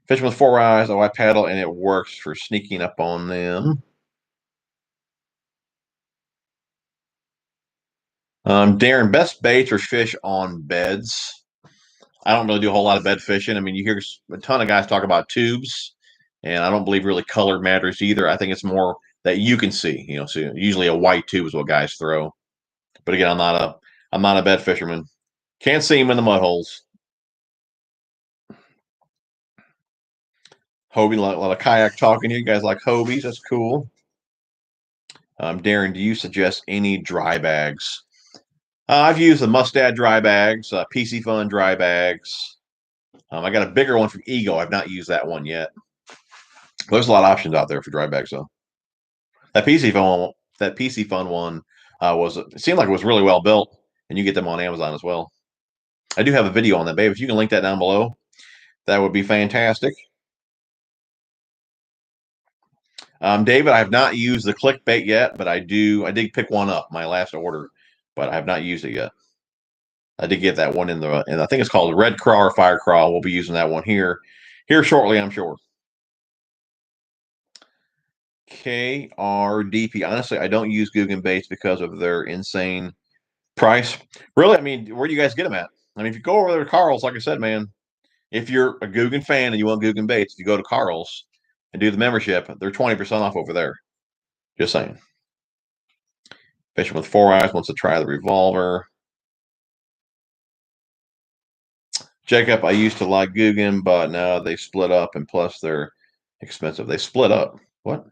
Speaker 1: Fishing with 4 eyes. Oh, I paddle, and it works for sneaking up on them. Darren, best baits or fish on beds? I don't really do a whole lot of bed fishing. I mean, you hear a ton of guys talk about tubes, and I don't believe really color matters either. I think it's more that you can see. So usually a white tube is what guys throw. But again, I'm not a bed fisherman. Can't see them in the mud holes. Hobie, a lot of kayak talking here. You guys like Hobies? That's cool. Darren, do you suggest any dry bags? I've used the Mustad dry bags, PC Fun dry bags. I got a bigger one from Ego. I've not used that one yet. There's a lot of options out there for dry bags, though. That PC Fun one it seemed like it was really well built, and you get them on Amazon as well. I do have a video on that, babe. If you can link that down below, that would be fantastic. David, I have not used the clickbait yet, but I did pick one up, my last order, but I have not used it yet. I did get that one and I think it's called Red Craw or Fire Craw. We'll be using that one here shortly, I'm sure. KRDP. Honestly, I don't use Googan baits because of their insane price. Really, I mean, where do you guys get them at? I mean, if you go over there to Carl's, like I said, man, if you're a Googan fan and you want Googan baits, you go to Carl's and do the membership. They're 20% off over there. Just saying. Fishing with 4 eyes wants to try the revolver. Jacob, I used to like Googan, but now they split up, and plus they're expensive. They split up. What?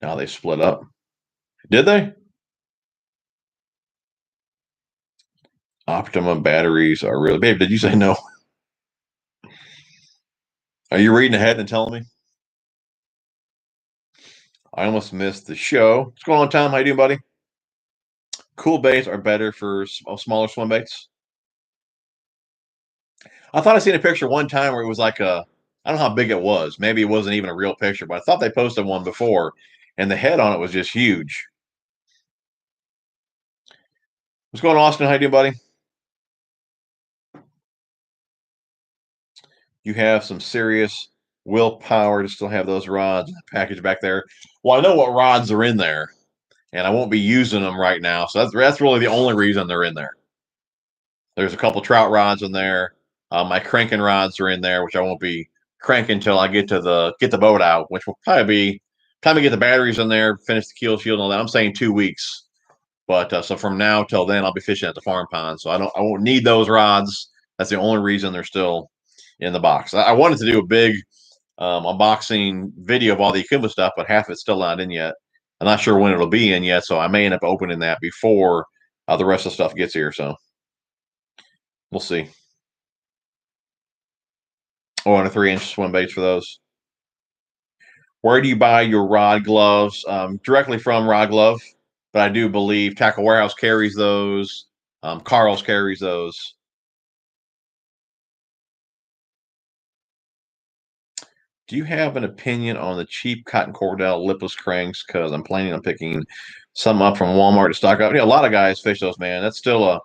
Speaker 1: Now they split up. Did they? Optima batteries are really, babe, did you say no? Are you reading ahead and telling me? I almost missed the show. What's going on, Tom? How you doing, buddy? Cool baits are better for smaller swim baits. I thought I seen a picture one time where it was like I don't know how big it was. Maybe it wasn't even a real picture, but I thought they posted one before, and the head on it was just huge. What's going on, Austin? How you doing, buddy? You have some serious willpower to still have those rods in the package back there. Well, I know what rods are in there, and I won't be using them right now. So that's really the only reason they're in there. There's a couple trout rods in there. My cranking rods are in there, which I won't be cranking until I get the boat out, which will probably be Time to get the batteries in there, finish the keel shield and all that. I'm saying 2 weeks. But so from now till then, I'll be fishing at the farm pond. So I won't need those rods. That's the only reason they're still in the box. I wanted to do a big unboxing video of all the Akimbo stuff, but half of it's still not in yet. I'm not sure when it'll be in yet, so I may end up opening that before the rest of the stuff gets here. So we'll see. Oh, and a 3-inch swim baits for those. Where do you buy your rod gloves? Directly from Rod Glove, but I do believe Tackle Warehouse carries those. Carl's carries those. Do you have an opinion on the cheap cotton cordell lipless cranks? Because I'm planning on picking some up from Walmart to stock up. Yeah, a lot of guys fish those, man. That's still a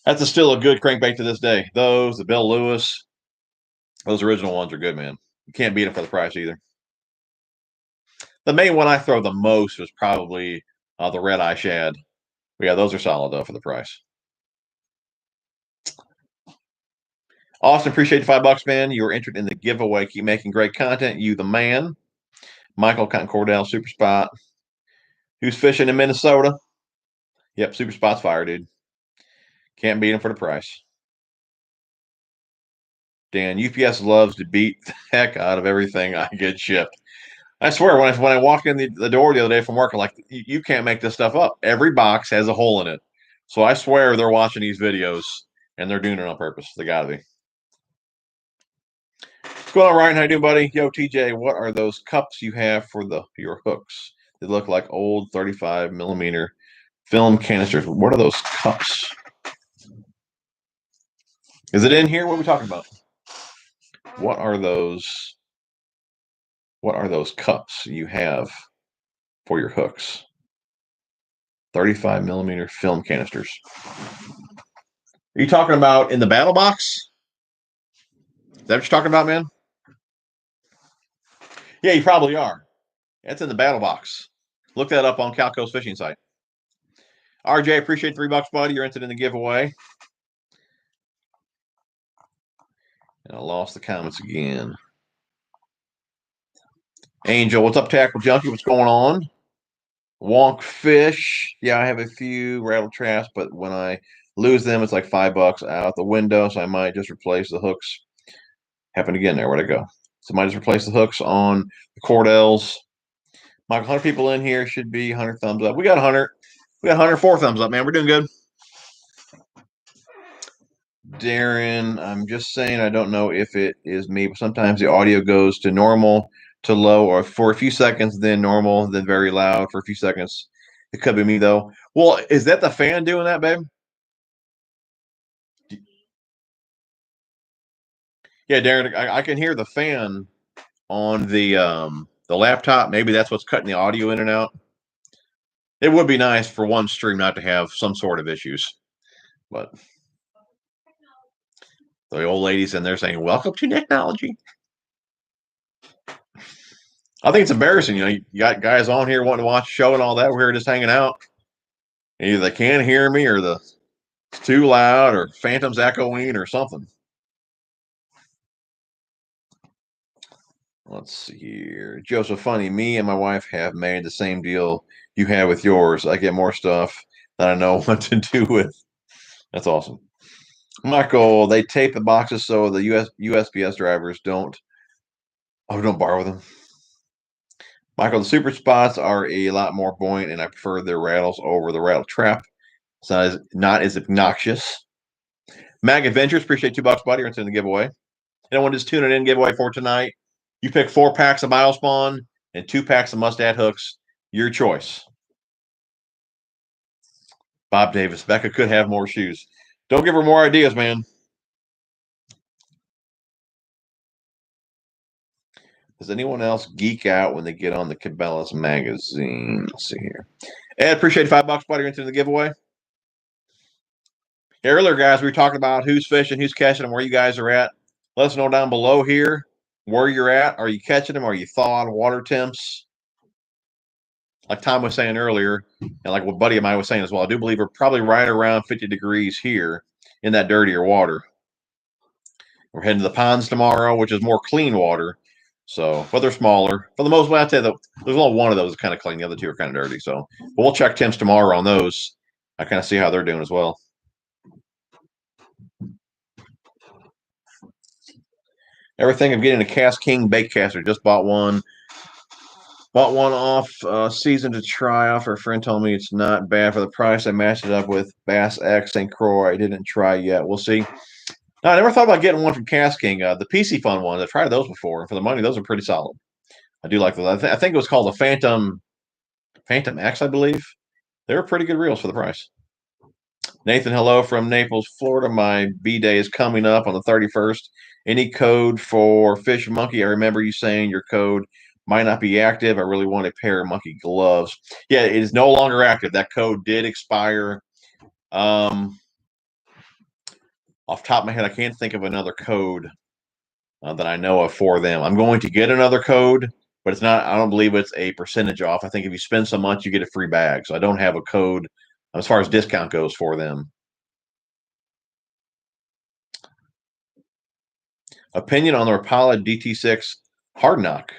Speaker 1: good crankbait to this day. Those, the Bill Lewis, those original ones are good, man. You can't beat them for the price either. The main one I throw the most was probably the Red Eye Shad. But yeah, those are solid though for the price. Austin, appreciate the $5, man. You were entered in the giveaway. Keep making great content. You the man. Michael Cotton Cordell, Super Spot. Who's fishing in Minnesota? Yep, Super Spot's fire, dude. Can't beat him for the price. Dan, UPS loves to beat the heck out of everything I get shipped. I swear, when I walked in the door the other day from work, I'm like, you can't make this stuff up. Every box has a hole in it. So I swear they're watching these videos and they're doing it on purpose. They gotta be. What's going on, Ryan? How you doing, buddy? Yo, TJ, what are those cups you have for your hooks? They look like old 35 millimeter film canisters. What are those cups? Is it in here? What are we talking about? What are those cups you have for your hooks? 35 millimeter film canisters. Are you talking about in the battle box? Is that what you're talking about, man? Yeah, you probably are. That's in the battle box. Look that up on Calco's fishing site. RJ, appreciate $3, buddy. You're entered in the giveaway. And I lost the comments again. Angel, what's up, Tackle Junkie? What's going on? Wonk fish. Yeah, I have a few rattle traps, but when I lose them, it's like $5 out the window. So I might just replace the hooks. Happened again there. Where'd it go? So I might just replace the hooks on the Cordells. Michael, 100 people in here, should be 100 thumbs up. We got 100. We got 104 thumbs up, man. We're doing good. Darren, I'm just saying, I don't know if it is me, but sometimes the audio goes to normal, to low, or for a few seconds, then normal, then very loud for a few seconds. It could be me, though. Well, is that the fan doing that, babe? Yeah, Darren, I can hear the fan on the laptop. Maybe that's what's cutting the audio in and out. It would be nice for one stream not to have some sort of issues, but the old ladies in there saying, "Welcome to technology." I think it's embarrassing. You know, you got guys on here wanting to watch the show and all that. We're here just hanging out. Either they can't hear me or it's too loud or Phantom's echoing or something. Let's see here. Joseph, funny, me and my wife have made the same deal you have with yours. I get more stuff that I know what to do with. That's awesome. Michael, they tape the boxes so the USPS drivers don't borrow them. Michael, the super spots are a lot more buoyant, and I prefer their rattles over the rattle trap. It's not as obnoxious. Mag Adventures, appreciate $2, buddy. It's in the giveaway. Anyone just tuning in, giveaway for tonight. You pick 4 packs of Milespawn and 2 packs of Mustad hooks. Your choice. Bob Davis, Becca could have more shoes. Don't give her more ideas, man. Does anyone else geek out when they get on the Cabela's magazine? Let's see here. Ed, appreciate $5, buddy. Into the giveaway. Earlier, guys, we were talking about who's fishing, who's catching them, where you guys are at. Let us know down below here where you're at. Are you catching them? Are you thawing? Water temps? Like Tom was saying earlier, and like what buddy of mine was saying as well, I do believe we're probably right around 50 degrees here in that dirtier water. We're heading to the ponds tomorrow, which is more clean water. So, but they're smaller. For the most part, I'd say there's only one of those kind of clean. The other two are kind of dirty. So, but we'll check temps tomorrow on those. I kind of see how they're doing as well. Everything of getting a Cast King bait caster. Just bought one. Bought one off season to try off. Our friend told me it's not bad for the price. I matched it up with Bass X and Croy. I didn't try yet. We'll see. No, I never thought about getting one from Cast King. The PC Fun ones. I tried those before. And for the money, those are pretty solid. I do like those. I think it was called the Phantom X, I believe. They were pretty good reels for the price. Nathan, hello from Naples, Florida. My B-Day is coming up on the 31st. Any code for Fish Monkey? I remember you saying your code might not be active. I really want a pair of monkey gloves. Yeah, it is no longer active. That code did expire. Off the top of my head, I can't think of another code that I know of for them. I'm going to get another code, but it's not. I don't believe it's a percentage off. I think if you spend so much, you get a free bag. So I don't have a code as far as discount goes for them. Opinion on the Rapala DT6 Hard Knock.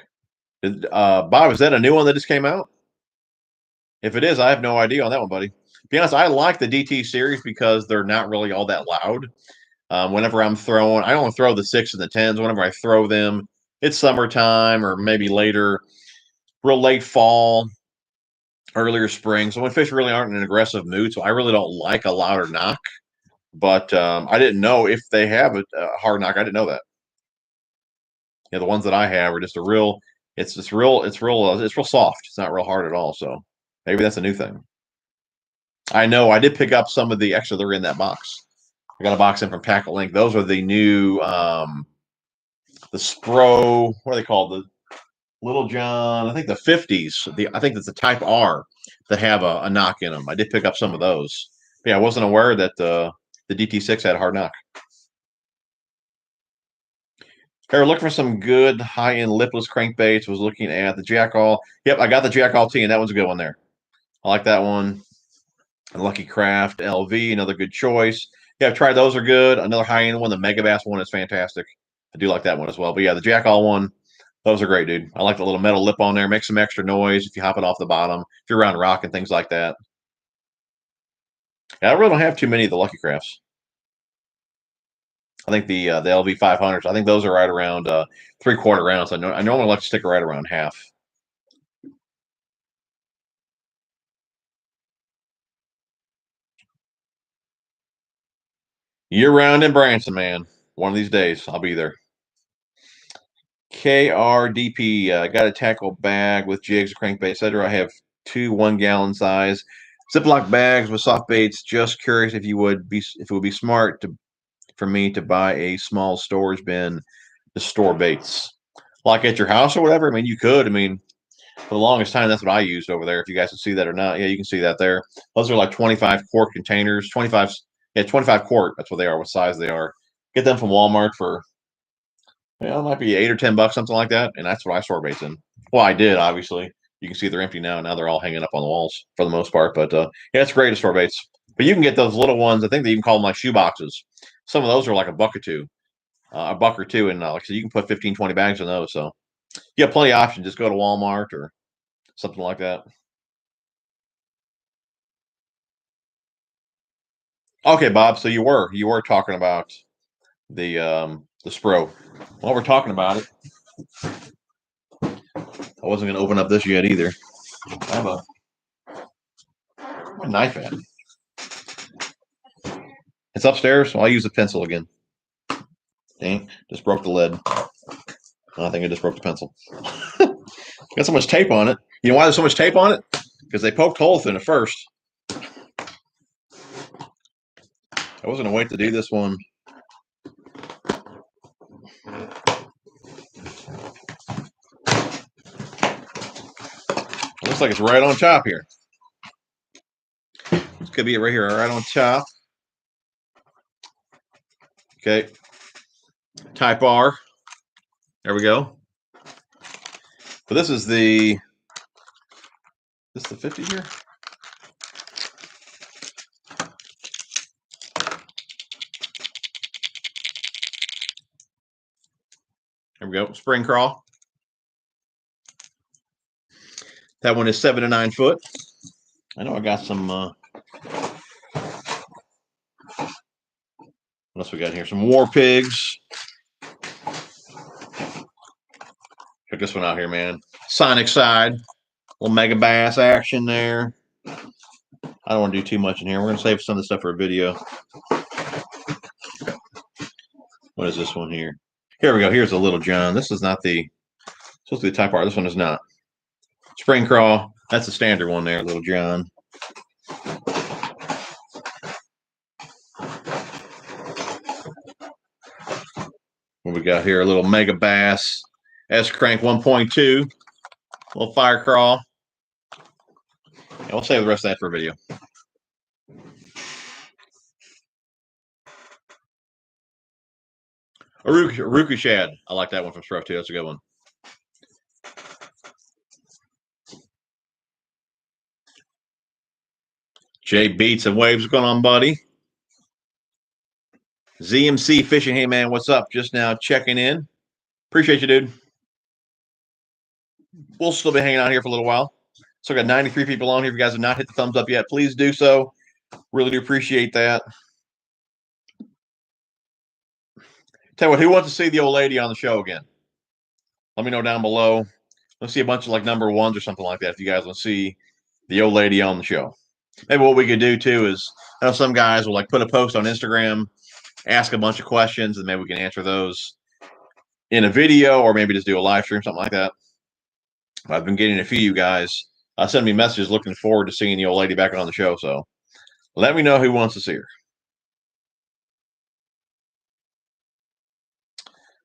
Speaker 1: Bob, is that a new one that just came out? If it is, I have no idea on that one, buddy. To be honest, I like the DT series because they're not really all that loud. Whenever I'm throwing, I only throw the 6 and the 10s. Whenever I throw them, it's summertime or maybe later, real late fall, earlier spring. So when fish really aren't in an aggressive mood, so I really don't like a louder knock. But I didn't know if they have a hard knock. I didn't know that. Yeah, the ones that I have are just a real. It's just real. It's real soft. It's not real hard at all. So maybe that's a new thing. I know I did pick up some of the extra. They're in that box. I got a box in from Tackle Link. Those are the new the Spro. What are they called? The Little John. I think the 50s. I think it's the Type R that have a knock in them. I did pick up some of those. But yeah, I wasn't aware that the DT6 had a hard knock. Hey, we're looking for some good high-end lipless crankbaits. Was looking at the Jackall. Yep, I got the Jackall T, and that one's a good one there. I like that one. Lucky Craft LV, another good choice. Yeah, I've tried those are good. Another high-end one, the Mega Bass one is fantastic. I do like that one as well. But yeah, the Jackall one, those are great, dude. I like the little metal lip on there. Makes some extra noise if you hop it off the bottom, if you're around rock and things like that. Yeah, I really don't have too many of the Lucky Crafts. I think the LV 500s. I think those are right around 3/4 ounce. I normally like to stick right around half. Year round in Branson, man. One of these days, I'll be there. KRDP, got a tackle bag with jigs, crankbait, etc. I have 2 1-gallon size Ziploc bags with soft baits. Just curious if it would be smart for me to buy a small storage bin to store baits, like at your house or whatever. I mean, you could. I mean, for the longest time, that's what I used over there. If you guys can see that or not, yeah, you can see that there. Those are like 25 quart containers, 25, yeah, 25 quart. That's what they are. What size they are? Get them from Walmart for, yeah, it might be $8 or $10, something like that. And that's what I store baits in. Well, I did, obviously. You can see they're empty now. Now they're all hanging up on the walls for the most part. But yeah, it's great to store baits. But you can get those little ones. I think they even call them like shoe boxes. Some of those are like a buck or two, and like I said, you can put 15, 20 bags in those. So you have plenty of options. Just go to Walmart or something like that. Okay, Bob. So you were talking about the Spro. While we're talking about it, I wasn't going to open up this yet either. I have a knife at. It's upstairs. So I'll use a pencil again. Dang, just broke the lid. I think I just broke the pencil. Got so much tape on it. You know why there's so much tape on it? Because they poked holes in it first. I wasn't gonna wait to do this one. Looks like it's right on top here. This could be it right here, right on top. Okay. Type R. There we go. So this is the 50 here? There we go. Spring crawl. That one is 7 to 9 foot. I know I got some. What else we got here? Some war pigs. Check this one out here, man. Sonic side. Little mega bass action there. I don't want to do too much in here. We're going to save some of the stuff for a video. What is this one here? Here we go. Here's a Little John. This is not the supposed to be the type R. This one is not. Spring crawl. That's the standard one there, Little John. What we got here? A little mega bass. S-crank 1.2. Little fire crawl. Yeah, we'll save the rest of that for a video. Aruku shad. I like that one from Scruff too. That's a good one. Jay Beats and Waves. What's going on, buddy? ZMC Fishing. Hey, man, what's up? Just now checking in. Appreciate you, dude. We'll still be hanging out here for a little while. So I got 93 people on here. If you guys have not hit the thumbs up yet, please do so. Really do appreciate that. Tell you what, who wants to see the old lady on the show again? Let me know down below. Let's see a bunch of like number ones or something like that if you guys want to see the old lady on the show. Maybe what we could do too is, I know some guys will like put a post on Instagram, ask a bunch of questions, and maybe we can answer those in a video or maybe just do a live stream, something like that. I've been getting a few of you guys send me messages looking forward to seeing the old lady back on the show. So let me know who wants to see her.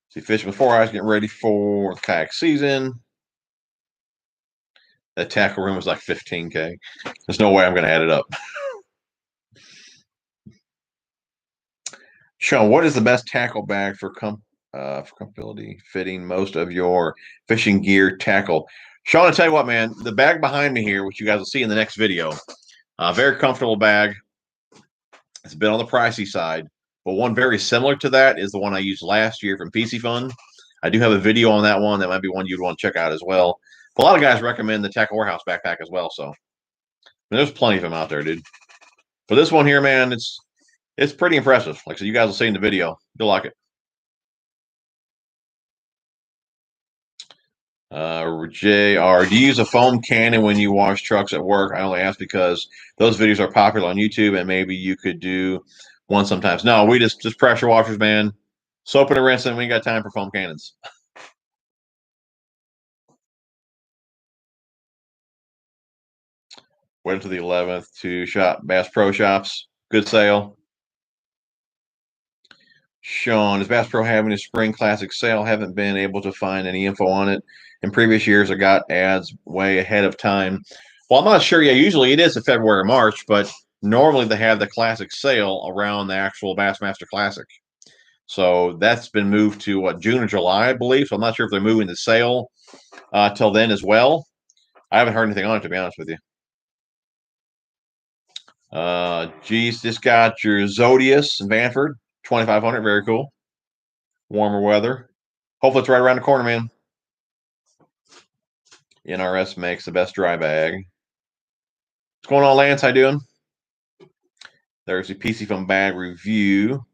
Speaker 1: See, fishing with 4 eyes, getting ready for the kayak season. That tackle room was like 15K. There's no way I'm going to add it up. Sean, what is the best tackle bag for comfortability fitting most of your fishing gear tackle? Sean, I'll tell you what, man, the bag behind me here, which you guys will see in the next video, very comfortable bag. It's been on the pricey side, but one very similar to that is the one I used last year from PC Fun. I do have a video on that one. That might be one you'd want to check out as well. But a lot of guys recommend the Tackle Warehouse backpack as well. So I mean, there's plenty of them out there, dude. But this one here, man, it's pretty impressive. Like I said, you guys will see in the video. You'll like it. JR, do you use a foam cannon when you wash trucks at work? I only ask because those videos are popular on YouTube, and maybe you could do one sometimes. No, we just pressure washers, man. Soap and a rinse, and we ain't got time for foam cannons. Wait until the 11th to shop Bass Pro Shops. Good sale. Sean, is Bass Pro having a spring classic sale? Haven't been able to find any info on it. In previous years, I got ads way ahead of time. Well, I'm not sure. Yeah, usually it is in February or March, but normally they have the classic sale around the actual Bassmaster Classic. So that's been moved to what, June or July, I believe. So I'm not sure if they're moving the sale till then as well. I haven't heard anything on it, to be honest with you. Geez, just got your Zodius in Vanford, 2,500. Very cool. Warmer weather. Hopefully it's right around the corner, man. NRS makes the best dry bag. What's going on, Lance? How you doing? There's the PC Fun bag review.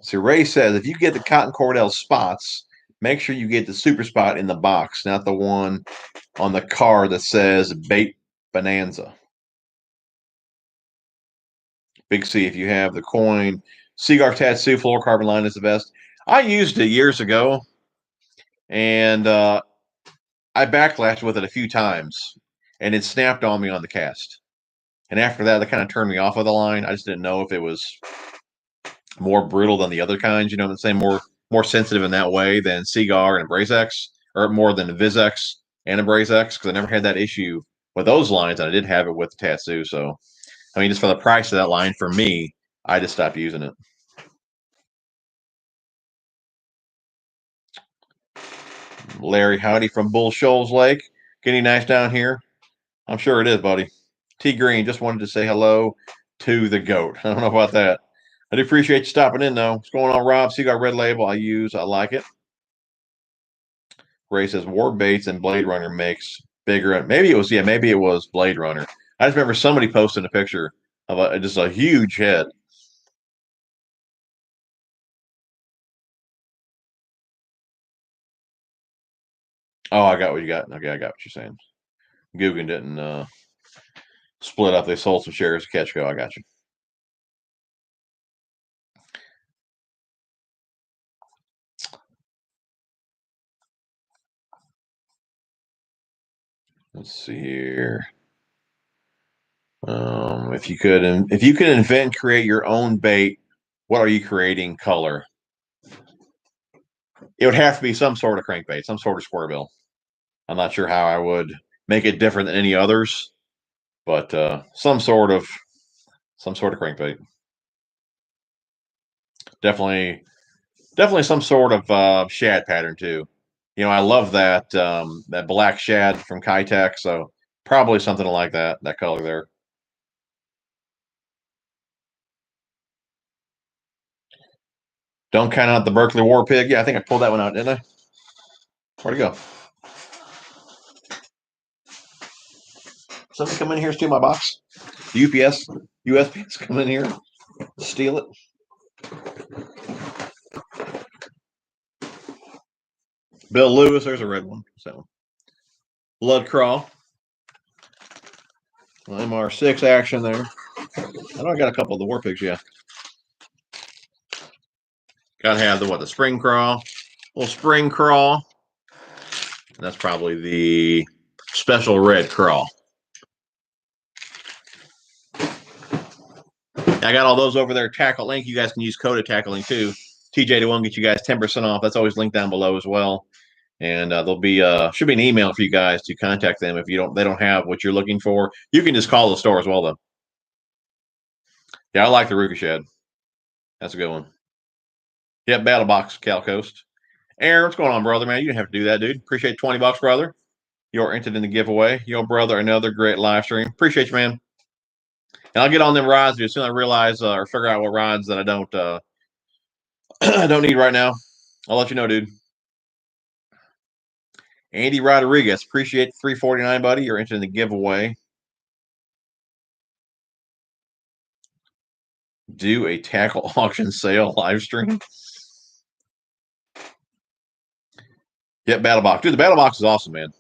Speaker 1: So Ray says, if you get the Cotton Cordell spots, make sure you get the super spot in the box, not the one on the card that says Bait Bonanza. Big C, if you have the coin, Seaguar Tattoo Fluorocarbon line is the best. I used it years ago, and I backlashed with it a few times, and it snapped on me on the cast. And after that, kind of turned me off of the line. I just didn't know if it was more brutal than the other kinds, you know what I'm saying? More sensitive in that way than Seaguar and Brazex, or more than a Vizex and a Brazex, because I never had that issue with those lines, and I did have it with the Tatsu. So, I mean, just for the price of that line, for me, I just stopped using it. Larry Howdy from Bull Shoals Lake. Getting nice down here? I'm sure it is, buddy. T Green, just wanted to say hello to the goat. I don't know about that. I do appreciate you stopping in, though. What's going on, Rob? So you got Red Label I use. I like it. Ray says War Baits and Blade Runner makes bigger. Maybe it was Blade Runner. I just remember somebody posting a picture of just a huge head. Oh, I got what you got. Okay, I got what you're saying. Googan didn't split up. They sold some shares of Catchco. I got you. Let's see here. If you could invent, create your own bait, what are you creating? Color. It would have to be some sort of crankbait, some sort of square bill. I'm not sure how I would make it different than any others, but some sort of crankbait. Definitely some sort of shad pattern too. You know, I love that that black shad from Kitech, so probably something like that color there. Don't count out the Berkeley War Pig. Yeah, I think I pulled that one out, didn't I? Where'd it go? Somebody come in here and steal my box. The USPS come in here, steal it. Bill Lewis, there's a red one. So Blood Crawl. MR6 action there. I know I got a couple of the War Pigs, yeah. Gotta have the spring crawl. Little spring crawl. And that's probably the special red crawl. I got all those over there. Tackle Link. You guys can use code at Tackle Link too. TJ21 get you guys 10% off. That's always linked down below as well. And there'll be should be an email for you guys to contact them if they don't have what you're looking for. You can just call the store as well though. Yeah, I like the Ricochet. That's a good one. Yep, Battle Box, Cal Coast. Aaron, what's going on, brother, man? You didn't have to do that, dude. Appreciate $20, brother. You're entered in the giveaway. Yo, brother, another great live stream. Appreciate you, man. And I'll get on them rods, dude, as soon as I realize or figure out what rods that I don't I don't need right now. I'll let you know, dude. Andy Rodriguez, appreciate the $349, buddy. You're entered in the giveaway. Do a tackle auction sale live stream. Yep, Battle Box. Dude, the Battle Box is awesome, man.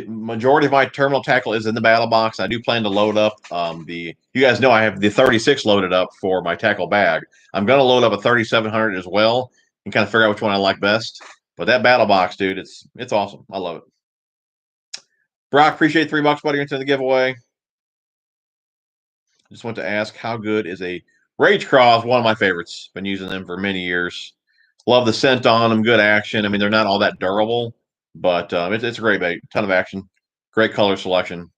Speaker 1: Majority of my terminal tackle is in the Battle Box. I do plan to load up you guys know I have the 36 loaded up for my tackle bag. I'm going to load up a 3700 as well and kind of figure out which one I like best. But that Battle Box, dude, it's awesome. I love it. Brock, appreciate $3, buddy, into the giveaway. Just want to ask, how good is a Rage Crawl? One of my favorites. Been using them for many years. Love the scent on them. Good action. I mean, they're not all that durable, but it's a great bait. Ton of action. Great color selection.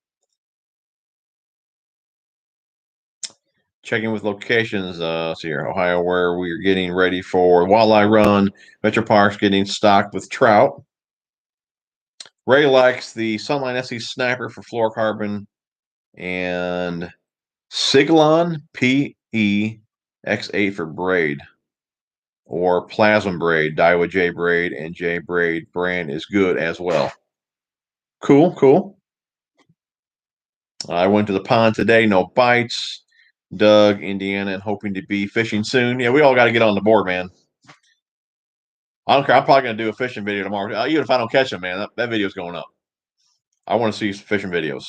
Speaker 1: Checking with locations. See here, Ohio, where we are getting ready for Walleye Run. Metro Park's getting stocked with trout. Ray likes the Sunline SE Sniper for Fluorocarbon and Siglon PE X8 for braid or Plasma braid. Daiwa J braid and J braid brand is good as well. Cool. I went to the pond today. No bites. Doug, Indiana, and hoping to be fishing soon. Yeah, we all got to get on the board, man. I don't care. I'm probably going to do a fishing video tomorrow. Even if I don't catch them, man, that video's going up. I want to see some fishing videos.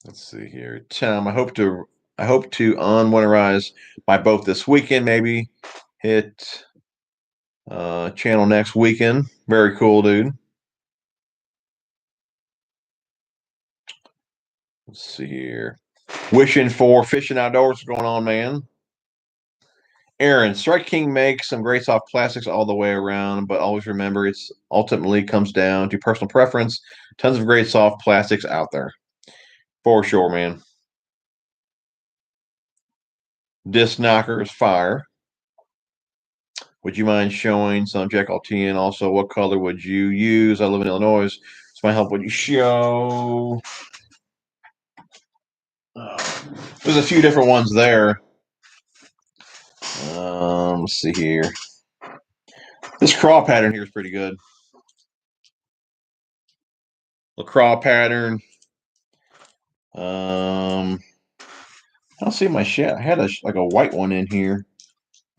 Speaker 1: Let's see here. Tom, I hope to unwinterize my boat this weekend. Maybe hit channel next weekend. Very cool, dude. Let's see here. Wishing for fishing outdoors. What's going on, man? Aaron, Strike King makes some great soft plastics all the way around, but always remember it's ultimately comes down to personal preference. Tons of great soft plastics out there. For sure, man. Disc knockers, fire. Would you mind showing some Jekyll TN? Also, what color would you use? I live in Illinois. This might help when you show. There's a few different ones there. Let's see here. This craw pattern here is pretty good. The craw pattern. I don't see my shit. I had like a white one in here.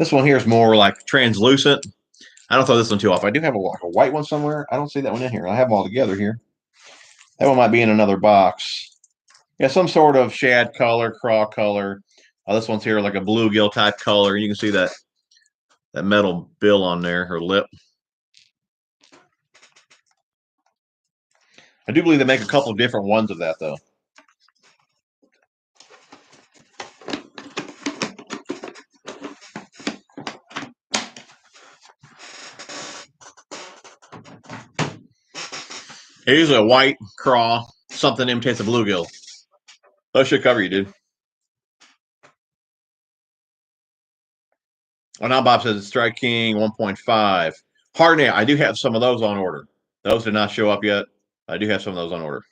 Speaker 1: This one here is more like translucent. I don't throw this one too off. I do have a white one somewhere. I don't see that one in here. I have them all together here. That one might be in another box. Yeah, some sort of shad color, craw color. This one's here like a bluegill type color. You can see that metal bill on there, her lip. I do believe they make a couple of different ones of that, though. Here's a white craw, something imitates a bluegill. Those should cover you, dude. Well, now Bob says it's Strike King 1.5. Hardney, I do have some of those on order. Those did not show up yet. I do have some of those on order.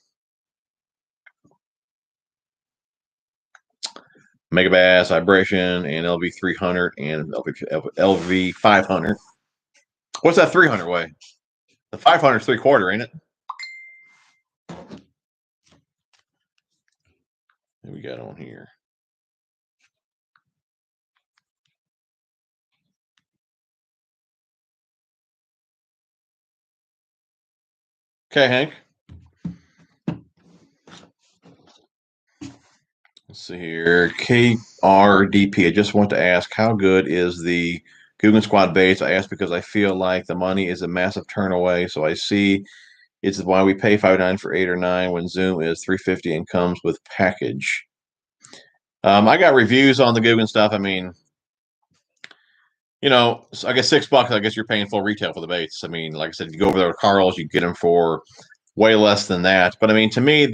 Speaker 1: Mega Bass, Vibration, and LV 300 and LV 500. What's that 300 weigh? The 500 is 3/4, ain't it? What we got on here? Okay, Hank. Let's see here. KRDP. I just want to ask, how good is the Googan Squad base? I ask because I feel like the money is a massive turn away. So I see it's why we pay $5.99 for 8 or 9 when Zoom is $3.50 and comes with package. I got reviews on the Googan stuff. I mean, you know, I guess $6. I guess you're paying full retail for the baits. I mean, like I said, you go over there to Carl's, you get them for way less than that. But I mean, to me,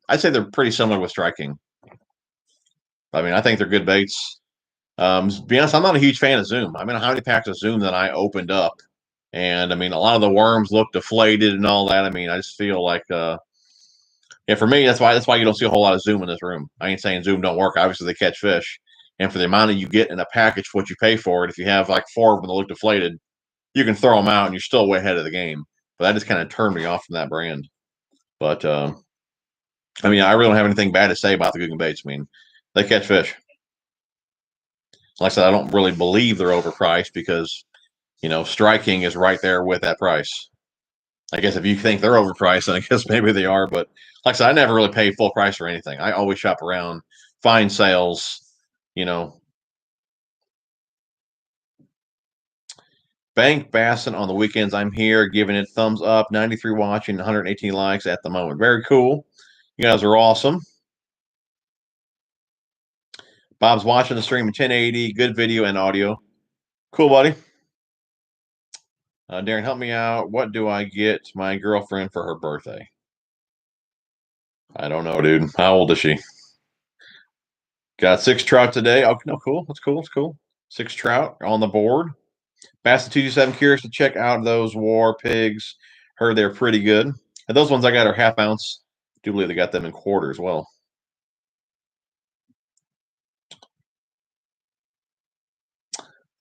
Speaker 1: I'd say they're pretty similar with striking. I mean, I think they're good baits. To be honest, I'm not a huge fan of Zoom. I mean, how many packs of Zoom that I opened up, and I mean, a lot of the worms look deflated and all that. I mean, I just feel like, yeah, for me, that's why you don't see a whole lot of Zoom in this room. I ain't saying Zoom don't work. Obviously, they catch fish, and for the amount of you get in a package, for what you pay for it, if you have like 4 of them that look deflated, you can throw them out, and you're still way ahead of the game. But that just kind of turned me off from that brand. But I mean, I really don't have anything bad to say about the Googan baits. I mean, they catch fish. Like I said, I don't really believe they're overpriced because, you know, striking is right there with that price. I guess if you think they're overpriced, then I guess maybe they are. But like I said, I never really pay full price for anything. I always shop around, find sales, you know. Bank Bassin on the weekends. I'm here giving it thumbs up. 93 watching, 118 likes at the moment. Very cool. You guys are awesome. Bob's watching the stream in 1080. Good video and audio. Cool, buddy. Darren, help me out. What do I get my girlfriend for her birthday? I don't know, dude. How old is she? Got 6 trout today. Oh, no, cool. That's cool. That's cool. 6 trout on the board. Bass 227. Curious to check out those war pigs. Heard they're pretty good. And those ones I got are half ounce. Do believe they got them in quarter as well.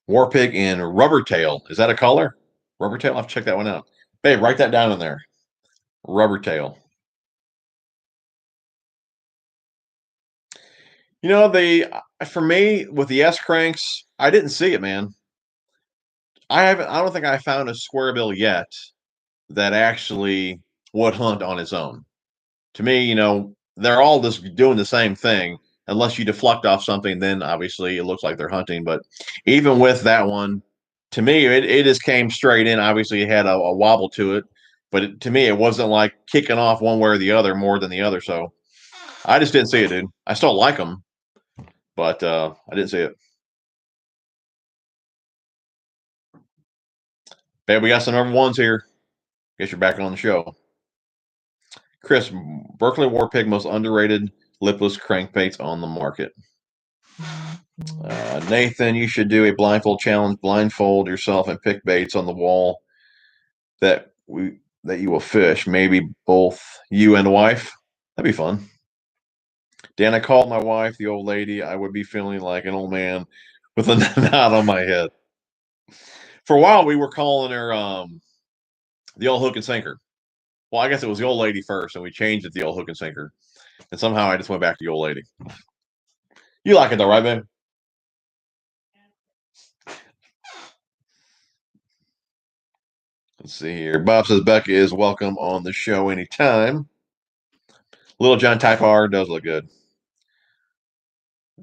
Speaker 1: War pig in rubber tail. Is that a color? Rubber tail? I'll have to check that one out. Babe, write that down in there. Rubber tail. You know, for me, with the S cranks, I didn't see it, man. I don't think I found a square bill yet that actually would hunt on its own. To me, you know, they're all just doing the same thing. Unless you deflect off something, then obviously it looks like they're hunting. But even with that one, to me, it just came straight in. Obviously, it had a wobble to it. But to me, it wasn't like kicking off one way or the other more than the other. So I just didn't see it, dude. I still like them, but I didn't see it. Babe, we got some number ones here. Guess you're back on the show. Chris, Berkeley War Pig, most underrated lipless crankbaits on the market. Nathan, you should do a blindfold challenge. Blindfold yourself and pick baits on the wall that that you will fish. Maybe both you and the wife. That'd be fun. Dan, I called my wife, the old lady. I would be feeling like an old man with a knot on my head. For a while, we were calling her the old hook and sinker. Well, I guess it was the old lady first, and we changed it to the old hook and sinker. And somehow I just went back to the old lady. You like it though, right, babe? Let's see here. Bob says Becca is welcome on the show anytime. Little John Type R does look good.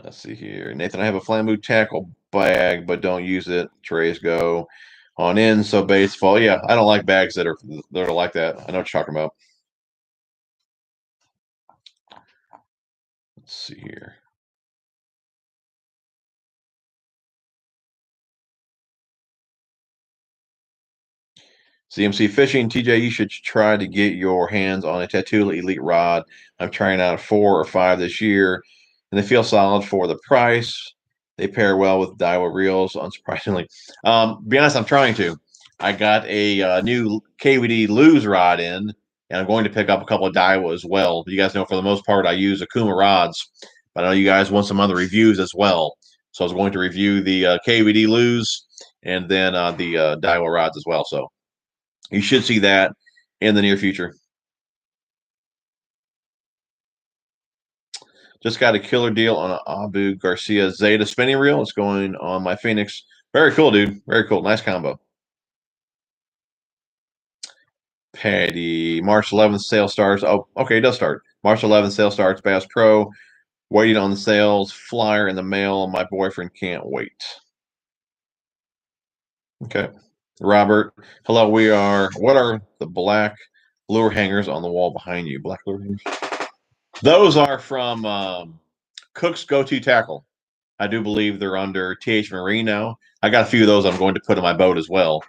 Speaker 1: Let's see here. Nathan, I have a Flambu tackle bag, but don't use it. Trays go on in, so baits fall. Yeah, I don't like bags that are like that. I know what you're talking about. Let's see here. CMC Fishing, TJ, you should try to get your hands on a Tattoo Elite rod. I'm trying out 4 or 5 this year, and they feel solid for the price. They pair well with Daiwa reels, unsurprisingly. Be honest, I'm trying to. I got a new KVD lose rod in, and I'm going to pick up a couple of Daiwa as well. But you guys know, for the most part, I use Akuma rods. But I know you guys want some other reviews as well. So I was going to review the KVD lose and then the Daiwa rods as well. So you should see that in the near future. Just got a killer deal on an Abu Garcia Zeta spinning reel. It's going on my Phoenix. Very cool, dude. Very cool. Nice combo. Patty, March 11th sale starts. Oh, okay, it does start. March 11th sale starts. Bass Pro. Waiting on the sales. Flyer in the mail. My boyfriend can't wait. Okay. Robert, hello. What are the black lure hangers on the wall behind you? Black lure hangers? Those are from Cook's Go-To Tackle. I do believe they're under TH Marine now. I got a few of those I'm going to put in my boat as well.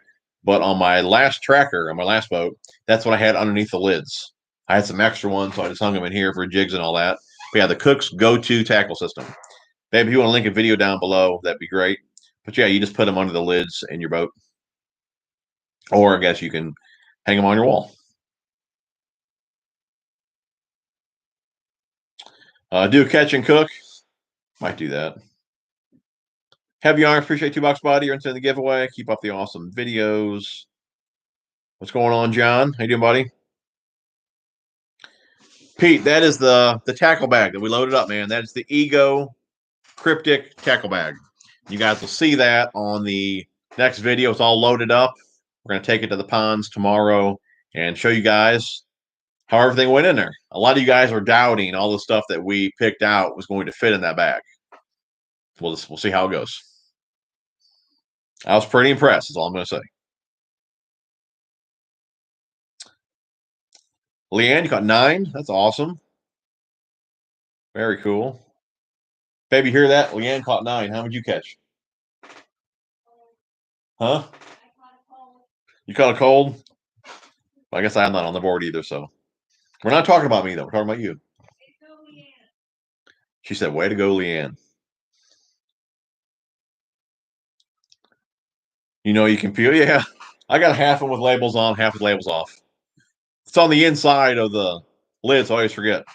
Speaker 1: But on my last tracker, on my last boat, that's what I had underneath the lids. I had some extra ones, so I just hung them in here for jigs and all that. But yeah, the Cook's Go-To Tackle System. Babe, if you want to link a video down below, that'd be great. But yeah, you just put them under the lids in your boat. Or I guess you can hang them on your wall. Do a catch and cook. Might do that. Heavy Iron, appreciate $2 buddy. You're into the giveaway. Keep up the awesome videos. What's going on, John? How you doing, buddy? Pete, that is the tackle bag that we loaded up, man. That is the Ego Cryptic tackle bag. You guys will see that on the next video. It's all loaded up. We're going to take it to the ponds tomorrow and show you guys how everything went in there. A lot of you guys were doubting all the stuff that we picked out was going to fit in that bag. We'll see how it goes. I was pretty impressed, is all I'm going to say. Leanne, you got 9. That's awesome. Very cool. Baby, hear that? Leanne caught 9. How would you catch? Huh? You caught a cold? I guess I'm not on the board either, so. We're not talking about me, though. We're talking about you. She said, way to go, Leanne. You know you can peel? Yeah. I got half of them with labels on, half with labels off. It's on the inside of the lid, so I always forget.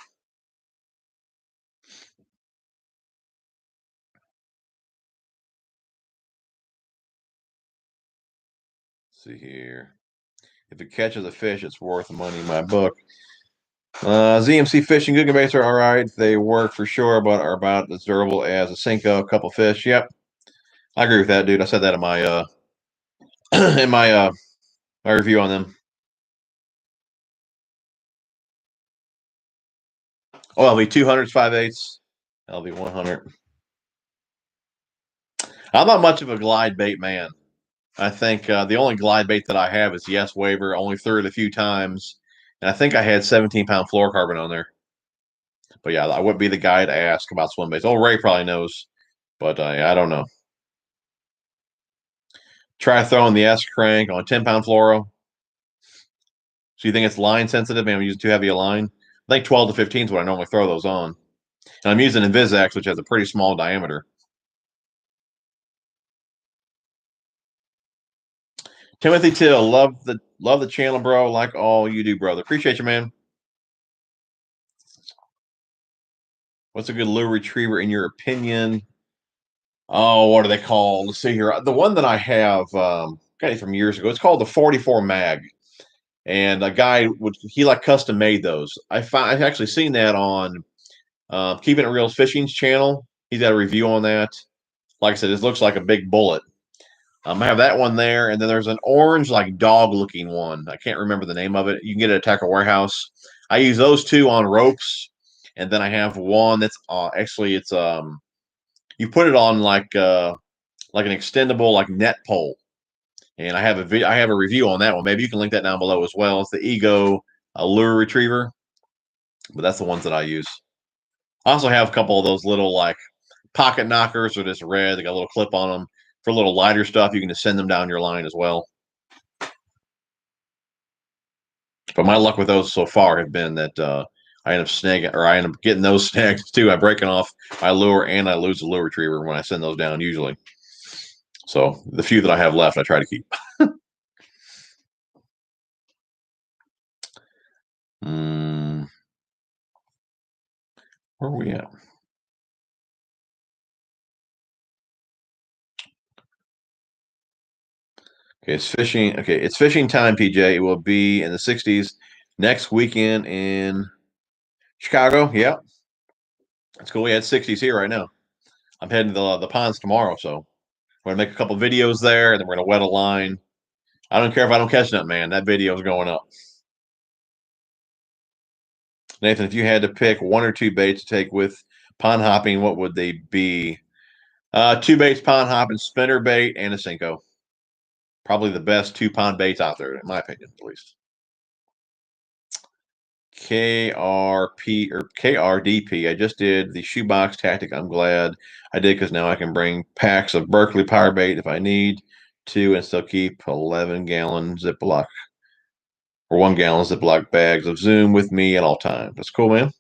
Speaker 1: Let's see here. If it catches a fish, it's worth money in my book. ZMC fishing Googan baits are all right. They work for sure, but are about as durable as a Senko. A couple fish. Yep. I agree with that, dude. I said that in my in my review on them. Oh, LV 200s, 5/8. LV 100. I'm not much of a glide bait man. I think the only glide bait that I have is Yes Waver. Only threw it a few times, and I think I had 17-pound fluorocarbon on there. But yeah, I wouldn't be the guy to ask about swim baits. Oh, Ray probably knows, but I don't know. Try throwing the S crank on 10-pound fluoro. So you think it's line sensitive? Man, I'm using too heavy a line. I think 12 to 15 is what I normally throw those on. And I'm using Invisax, which has a pretty small diameter. Timothy Till, love the Love the channel, bro. Like all you do, brother. Appreciate you, man. What's a good lure retriever in your opinion? Oh, what are they called? Let's see here. The one that I have, got it from years ago. It's called the 44 Mag. And a guy he like custom made those. I've actually seen that on Keeping It Real's Fishing's channel. He's got a review on that. Like I said, it looks like a big bullet. I have that one there, and then there's an orange, like dog-looking one. I can't remember the name of it. You can get it at Tackle Warehouse. I use those two on ropes, and then I have one that's actually it's you put it on like an extendable like net pole, and I have a review on that one. Maybe you can link that down below as well. It's the Ego lure retriever, but that's the ones that I use. I also have a couple of those little like pocket knockers. They're just red. They got a little clip on them for little lighter stuff. You can just send them down your line as well. But my luck with those so far have been that I end up snagging, or I end up getting those snags too. I'm breaking off my lure, and I lose the lure retriever when I send those down usually. So the few that I have left, I try to keep. Where are we at? Okay, it's fishing. Okay, it's fishing time, PJ. It will be in the 60s next weekend in Chicago. Yeah, that's cool. We had 60s here right now. I'm heading to the ponds tomorrow, so we're gonna make a couple videos there, and then we're gonna wet a line. I don't care if I don't catch nothing, man. That video is going up. Nathan, if you had to pick one or two baits to take with pond hopping, what would they be? Two baits, pond hopping, spinnerbait, and a Cinco. Probably the best two pond baits out there, in my opinion, at least. KRP or KRDP. I just did the shoebox tactic. I'm glad I did because now I can bring packs of Berkeley power bait if I need to and still keep 11-gallon Ziploc or 1-gallon Ziploc bags of Zoom with me at all times. That's cool, man.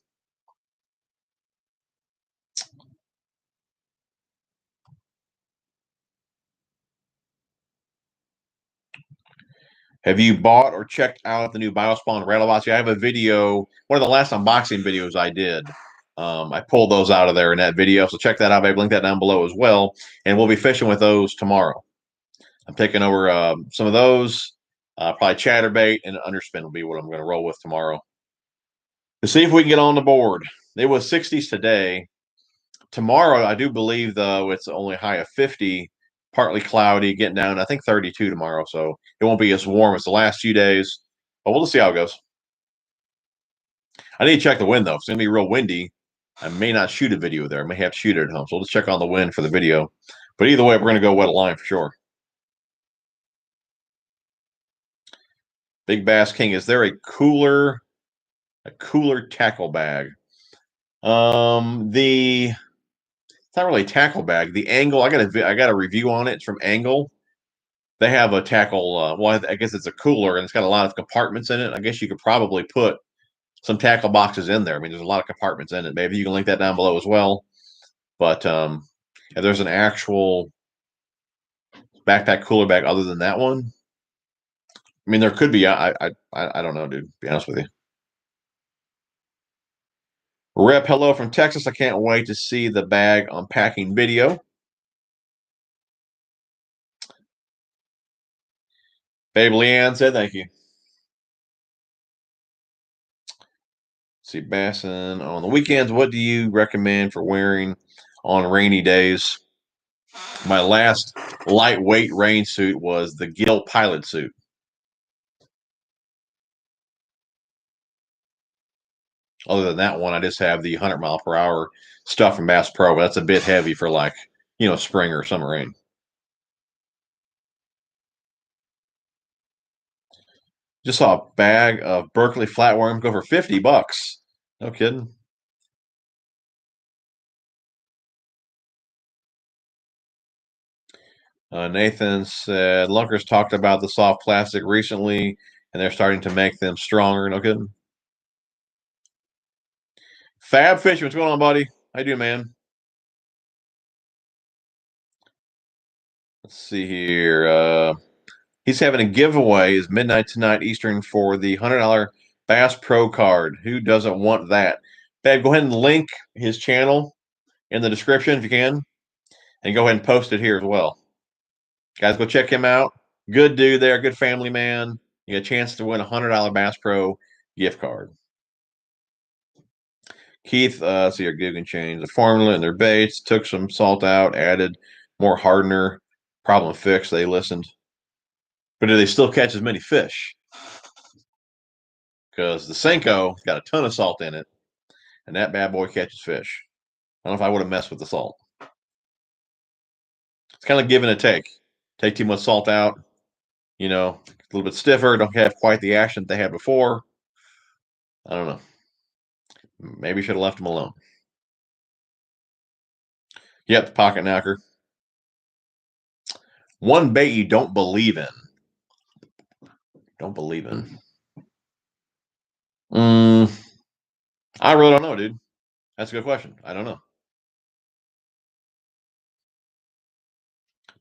Speaker 1: Have you bought or checked out the new Biospawn Rattlebots? Yeah, I have a video, one of the last unboxing videos I did. I pulled those out of there in that video, so check that out. I've linked that down below as well. And we'll be fishing with those tomorrow. I'm taking over some of those. Probably chatterbait and underspin will be what I'm going to roll with tomorrow. To see if we can get on the board. It was 60s today. Tomorrow, I do believe, though, it's only high of 50, partly cloudy, getting down, I think, 32 tomorrow. So it won't be as warm as the last few days. But we'll just see how it goes. I need to check the wind, though. It's going to be real windy. I may not shoot a video there. I may have to shoot it at home. So we'll just check on the wind for the video. But either way, we're going to go wet a line for sure. Big Bass King, is there a cooler tackle bag? It's not really a tackle bag. The Angle, I got a review on it. It's from Angle. They have a tackle. Well, I guess it's a cooler, and it's got a lot of compartments in it. I guess you could probably put some tackle boxes in there. I mean, there's a lot of compartments in it. Maybe you can link that down below as well. But if there's an actual backpack cooler bag other than that one, I mean, there could be. I don't know, dude. To be honest with you. Rep, hello from Texas. I can't wait to see the bag unpacking video. Babe Leanne said thank you. See, Bassin on the weekends. What do you recommend for wearing on rainy days? My last lightweight rain suit was the Gill pilot suit. Other than that one, I just have the 100-mile-per-hour stuff from Bass Pro, but that's a bit heavy for like, spring or summer rain. Just saw a bag of Berkeley flatworms go for $50. No kidding. Nathan said Lunkers talked about the soft plastic recently, and they're starting to make them stronger. No kidding. Fab Fish, what's going on, buddy? How you doing, man? Let's see here. He's having a giveaway. Is midnight tonight Eastern for the $100 Bass Pro card. Who doesn't want that? Babe, go ahead and link his channel in the description if you can, and go ahead and post it here as well. Guys, go check him out. Good dude there, good family man. You get a chance to win a $100 Bass Pro gift card. Keith, see your Googan changed the formula in their baits, took some salt out, added more hardener. Problem fixed. They listened. But do they still catch as many fish? Because the Senko got a ton of salt in it, and that bad boy catches fish. I don't know if I would have messed with the salt. It's kind of give and a take. Take too much salt out, you know, a little bit stiffer, don't have quite the action that they had before. I don't know. Maybe should have left them alone. Yep, the pocket knocker. One bait you don't believe in. Don't believe in. I really don't know, dude. That's a good question. I don't know.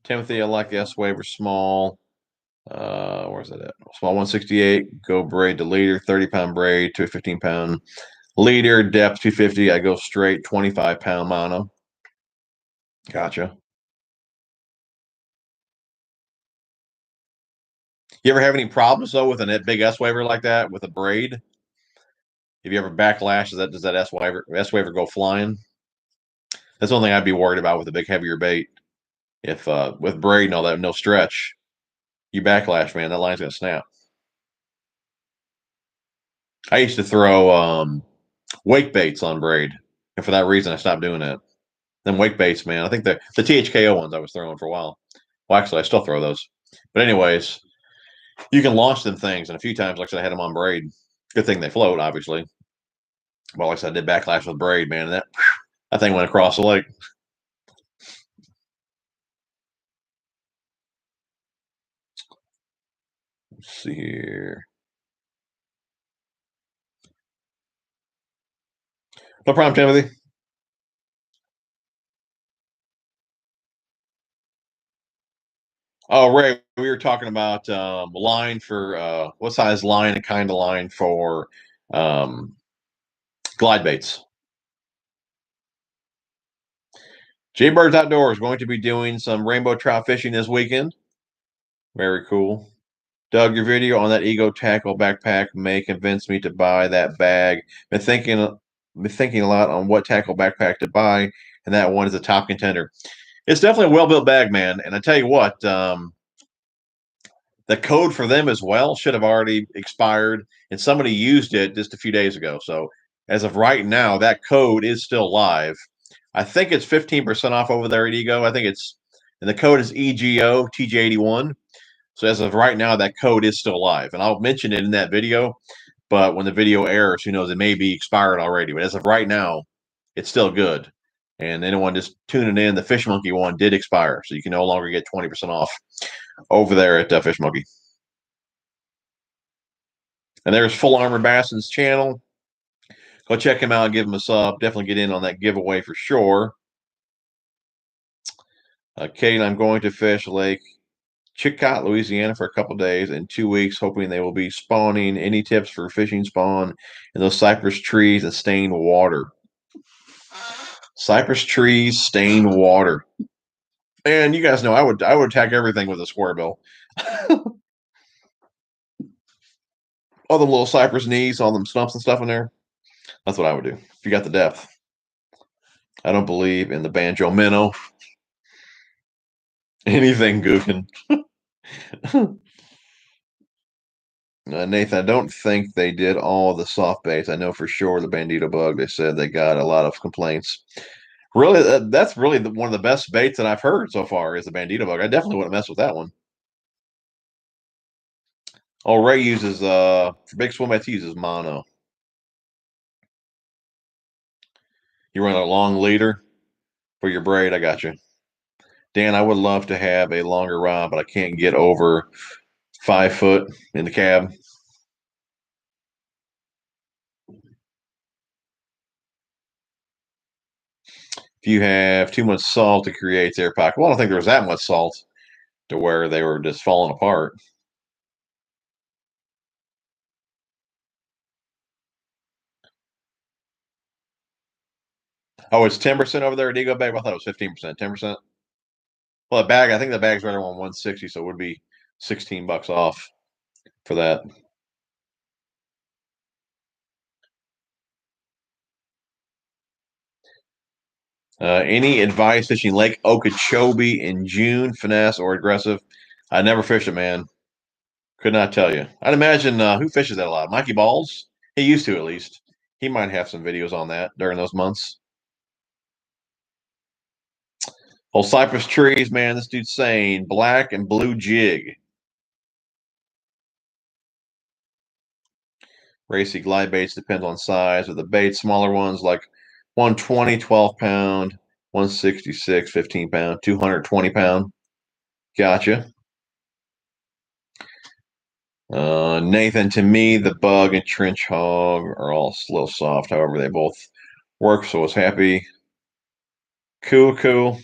Speaker 1: Timothy, I like the S-Waver small. Where's that at? Small 168. Go braid to leader, 30-pound braid to a 15-pound leader. Depth 250. I go straight 25-pound mono. Gotcha. You ever have any problems though with a big S-Waver like that with a braid? Have you ever backlash? Does that S-Waver go flying? That's the only thing I'd be worried about with a big heavier bait. If with braid and all that, no stretch, you backlash, man, that line's gonna snap. I used to throw wake baits on braid, and for that reason, I stopped doing that. Then wake baits, man. I think the THKO ones I was throwing for a while. Well, actually, I still throw those. But anyways, you can launch them things, and a few times, like I said, I had them on braid. Good thing they float, obviously. But like I said, I did backlash with braid, man. And that thing went across the lake. Let's see here. No problem, Timothy. Oh, Ray, we were talking about line for what size line and kind of line for um, glide baits. Jaybirds Outdoors going to be doing some rainbow trout fishing this weekend. Very cool. Doug, your video on that Ego Tackle backpack may convince me to buy that bag. Been thinking a lot on what tackle backpack to buy, and that one is a top contender. It's definitely a well-built bag, man. And I tell you what, the code for them as well should have already expired, and somebody used it just a few days ago. So as of right now, that code is still live. I think it's 15% off over there at Ego. I think and the code is EGO TJ81. So as of right now, that code is still live, and I'll mention it in that video. But when the video airs, who knows? It may be expired already. But as of right now, it's still good. And anyone just tuning in, the Fish Monkey one did expire, so you can no longer get 20% off over there at Fish Monkey. And there's Full Armor Basson's channel. Go check him out, give him a sub. Definitely get in on that giveaway for sure. Kate, I'm going to fish Lake Chicot, Louisiana for a couple days in 2 weeks, hoping they will be spawning. Any tips for fishing spawn in those cypress trees and stained water? Cypress trees, stained water. And you guys know I would attack everything with a square bill. All the little cypress knees, all them stumps and stuff in there. That's what I would do if you got the depth. I don't believe in the banjo minnow. Anything Googan. Nathan, I don't think they did all the soft baits. I know for sure the bandito bug, they said they got a lot of complaints. Really, that's really one of the best baits that I've heard so far is the bandito bug. I definitely wouldn't mess with that one. Oh, Ray uses, for big swim baits, he uses mono. You run a long leader for your braid. I got you. Dan, I would love to have a longer rod, but I can't get over 5 foot in the cab. If you have too much salt, it creates air pocket. Well, I don't think there was that much salt to where they were just falling apart. Oh, it's 10% over there at Ego Bag? I thought it was 15%. 10%? Well, the bag, I think the bag's right around 160, so it would be $16 off for that. Any advice fishing Lake Okeechobee in June, finesse or aggressive? I never fished it, man. Could not tell you. I'd imagine who fishes that a lot? Mikey Balls? He used to, at least. He might have some videos on that during those months. Old cypress trees, man. This dude's saying black and blue jig. Racy glide baits depends on size of the bait. Smaller ones like 120, 12 pound, 166, 15 pound, 220 pound. Gotcha. Nathan, to me, the bug and trench hog are all a little soft. However, they both work, so I was happy. Cool.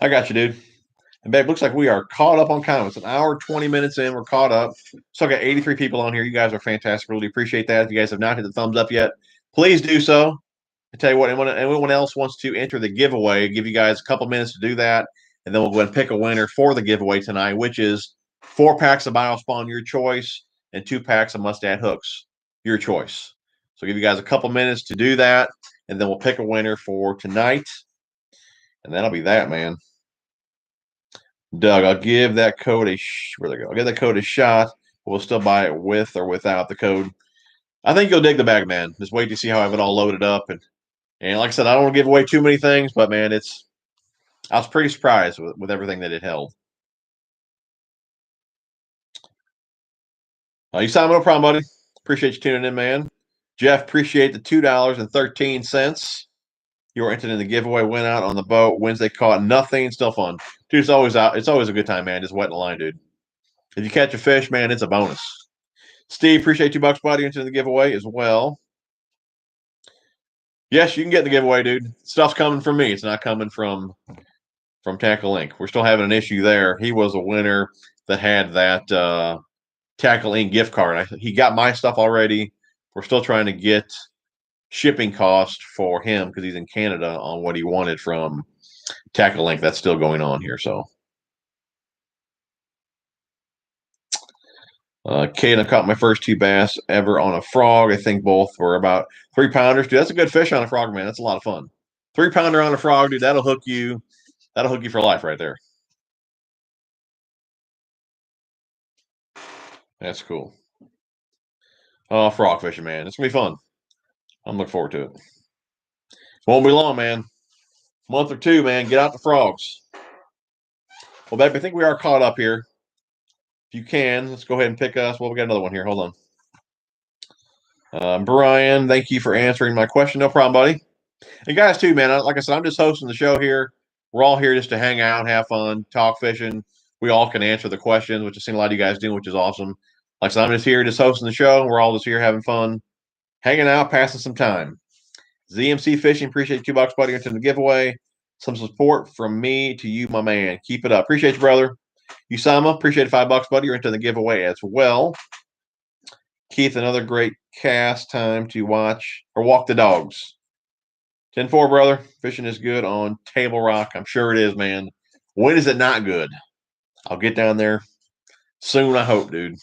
Speaker 1: I got you, dude. And babe, looks like we are caught up on comments. An hour, 20 minutes in, we're caught up. Still got 83 people on here. You guys are fantastic. Really appreciate that. If you guys have not hit the thumbs up yet, please do so. I tell you what, anyone else wants to enter the giveaway, give you guys a couple minutes to do that, and then we'll go ahead and pick a winner for the giveaway tonight, which is 4 packs of Biospawn, your choice, and 2 packs of Mustad hooks, your choice. So give you guys a couple minutes to do that, and then we'll pick a winner for tonight, and that'll be that, man. Doug, I'll give that code where they go. I'll give that code a shot. We'll still buy it with or without the code. I think you'll dig the bag, man. Just wait to see how I have it all loaded up, and like I said, I don't want to give away too many things, but man, I was pretty surprised with everything that it held. You saw no problem, buddy. Appreciate you tuning in, man. Jeff, appreciate the $2.13. You were entered in the giveaway. Went out on the boat Wednesday, caught nothing. Still fun, dude. It's always out. It's always a good time, man. Just wetting the line, dude. If you catch a fish, man, it's a bonus. Steve, appreciate $2, buddy. Into the giveaway as well. Yes, you can get the giveaway, dude. Stuff's coming from me. It's not coming from Tackle Inc. We're still having an issue there. He was a winner that had that Tackle Inc. gift card. He got my stuff already. We're still trying to get shipping cost for him because he's in Canada on what he wanted from Tackle Inc. That's still going on here. So, Kate, I caught my first 2 bass ever on a frog. I think both were about 3-pounders. Dude, that's a good fish on a frog, man. That's a lot of fun. 3-pounder on a frog, dude. That'll hook you. That'll hook you for life right there. That's cool. Oh, frog fishing, man. It's going to be fun. I'm looking forward to it. Won't be long, man. Month or 2, man. Get out the frogs. Well, babe, I think we are caught up here. If you can, let's go ahead and pick us. Well, we got another one here. Hold on. Brian, thank you for answering my question. No problem, buddy. And guys, too, man. Like I said, I'm just hosting the show here. We're all here just to hang out, have fun, talk fishing. We all can answer the questions, which I've seen a lot of you guys do, which is awesome. Like I said, I'm just here just hosting the show. We're all just here having fun, hanging out, passing some time. ZMC Fishing, appreciate $2, buddy, into the giveaway. Some support from me to you, my man. Keep it up. Appreciate you, brother. Usama, appreciate $5, buddy. You're into the giveaway as well. Keith, another great cast time to watch or walk the dogs. 10-4, brother. Fishing is good on Table Rock. I'm sure it is, man. When is it not good? I'll get down there soon, I hope, dude.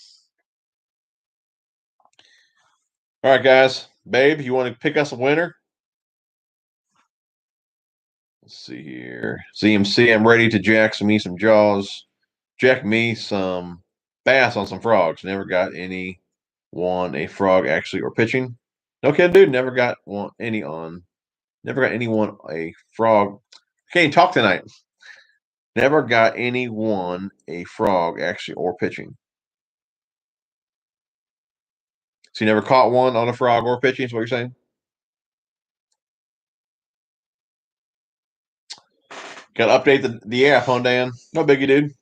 Speaker 1: All right, guys. Babe, you want to pick us a winner? Let's see here. ZMC, I'm ready to jack some jaws. Jack me some bass on some frogs. Never got any a frog actually or pitching. No kidding, dude. Never got anyone a frog. Can't even talk tonight. Never got anyone a frog actually or pitching. So you never caught one on a frog or pitching, is what you're saying? Got to update the app, huh, Dan? No biggie, dude.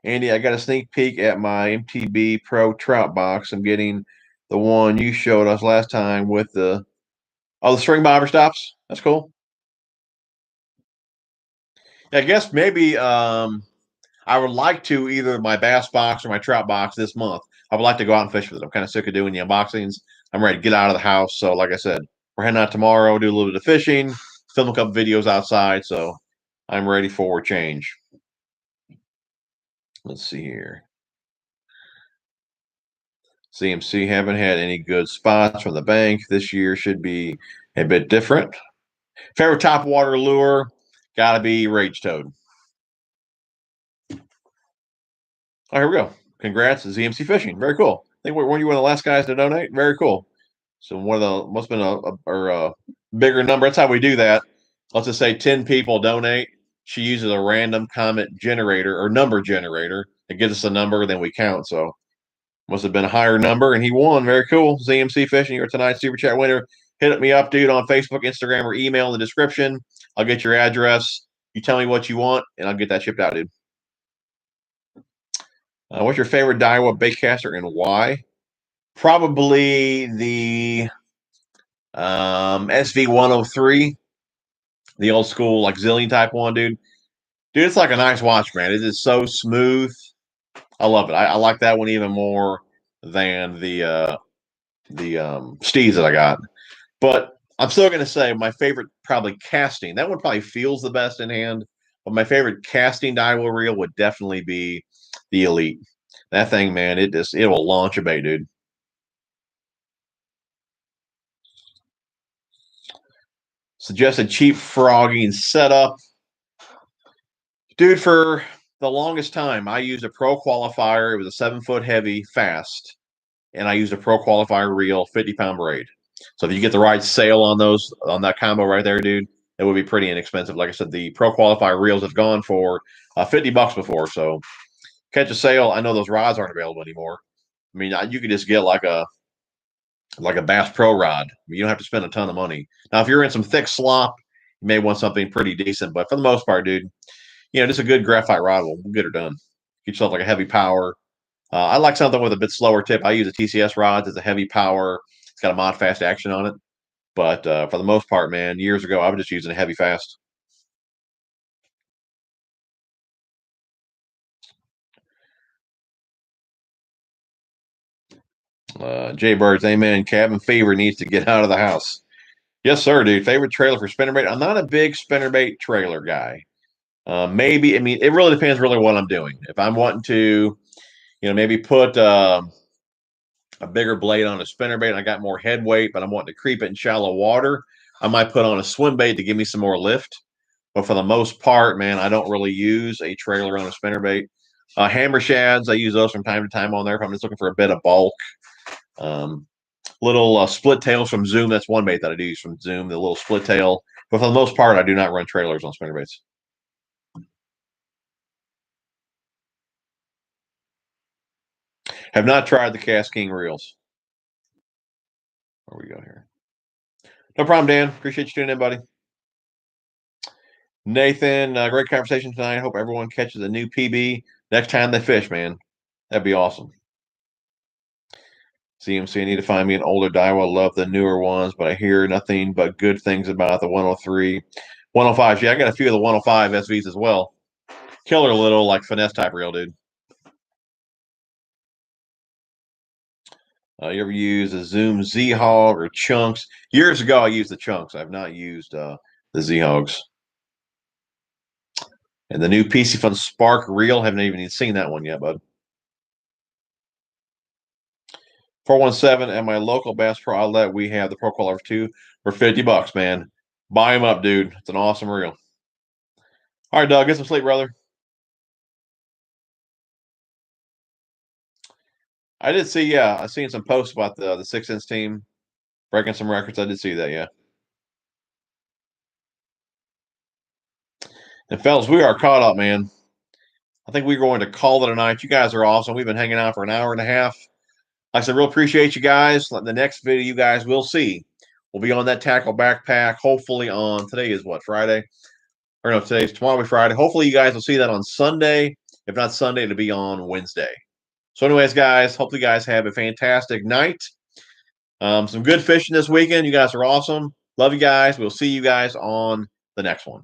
Speaker 1: Andy, I got a sneak peek at my MTB Pro trout box. I'm getting the one you showed us last time with the string bobber stops. That's cool. I guess maybe I would like to either my bass box or my trout box this month. I would like to go out and fish with it. I'm kind of sick of doing the unboxings. I'm ready to get out of the house. So, like I said, We're heading out tomorrow, do a little bit of fishing, film a couple videos outside, so I'm ready for a change. Let's see here. CMC haven't had any good spots from the bank. This year should be a bit different. Favorite topwater lure, gotta be Rage Toad. Oh, here we go. Congrats to ZMC Fishing. Very cool. I think weren't you one of the last guys to donate? Very cool. So one of the must have been a bigger number. That's how we do that. Let's just say 10 people donate. She uses a random comment generator or number generator. It gives us a number, then we count. So must have been a higher number, and he won. Very cool. ZMC Fishing, you're tonight's Super Chat winner. Hit me up, dude, on Facebook, Instagram, or email in the description. I'll get your address. You tell me what you want, and I'll get that shipped out, dude. What's your favorite Daiwa baitcaster and why? Probably the SV103, the old school like Zillion type one, dude. Dude, it's like a nice watch, man. It is so smooth. I love it. I like that one even more than the Steez that I got. But I'm still going to say my favorite probably casting. That one probably feels the best in hand. But my favorite casting Daiwa reel would definitely be the Elite. That thing, man, it will launch a bait, dude. Suggested cheap frogging setup. Dude, for the longest time, I used a Pro Qualifier. It was a 7-foot heavy fast. And I used a Pro Qualifier reel, 50-pound braid. So if you get the right sale on those, on that combo right there, dude, it would be pretty inexpensive. Like I said, the Pro Qualifier reels have gone for $50 before. So catch a sale. I know those rods aren't available anymore. I mean, you could just get like a Bass Pro rod. You don't have to spend a ton of money. Now, if you're in some thick slop, you may want something pretty decent. But for the most part, dude, just a good graphite rod will get her done. Get yourself like a heavy power. I like something with a bit slower tip. I use a TCS rod. It's a heavy power. It's got a mod fast action on it. But for the most part, man, years ago, I was just using a heavy fast. Jay Birds, amen. Cabin fever needs to get out of the house. Yes, sir, dude. Favorite trailer for spinnerbait? I'm not a big spinnerbait trailer guy. Maybe, I mean, it really depends really what I'm doing. If I'm wanting to, maybe put a bigger blade on a spinnerbait and I got more head weight, but I'm wanting to creep it in shallow water, I might put on a swim bait to give me some more lift. But for the most part, man, I don't really use a trailer on a spinnerbait. Hammer shads, I use those from time to time on there if I'm just looking for a bit of bulk. Little split tails from Zoom. That's one bait that I do use from Zoom, the little split tail. But for the most part, I do not run trailers on spinnerbaits. Have not tried the Cast King reels. Where we go here. No problem, Dan. Appreciate you tuning in, buddy. Nathan, great conversation tonight. Hope everyone catches a new PB next time they fish, man. That'd be awesome. CMC, I need to find me an older Daiwa. I love the newer ones, but I hear nothing but good things about the 103, 105s. Yeah, I got a few of the 105 SVs as well. Killer little, like, finesse type reel, dude. You ever use a Zoom Z-Hog or Chunks? Years ago, I used the Chunks. I've not used the Z-Hogs. And the new PC Fun Spark reel, haven't even seen that one yet, bud. 417 at my local Bass Pro outlet, we have the Pro Qualifier 2 for $50, man. Buy them up, dude. It's an awesome reel. All right, Doug, get some sleep, brother. I did see, yeah, I seen some posts about the 6-inch team breaking some records. I did see that, yeah. And fellas, we are caught up, man. I think we're going to call it a night. You guys are awesome. We've been hanging out for an hour and a half. Like I said, real appreciate you guys. The next video you guys will see will be on that tackle backpack. Hopefully on, today is what, Friday? Or no, tomorrow will be Friday. Hopefully you guys will see that on Sunday. If not Sunday, it'll be on Wednesday. So anyways, guys, hopefully you guys have a fantastic night. Some good fishing this weekend. You guys are awesome. Love you guys. We'll see you guys on the next one.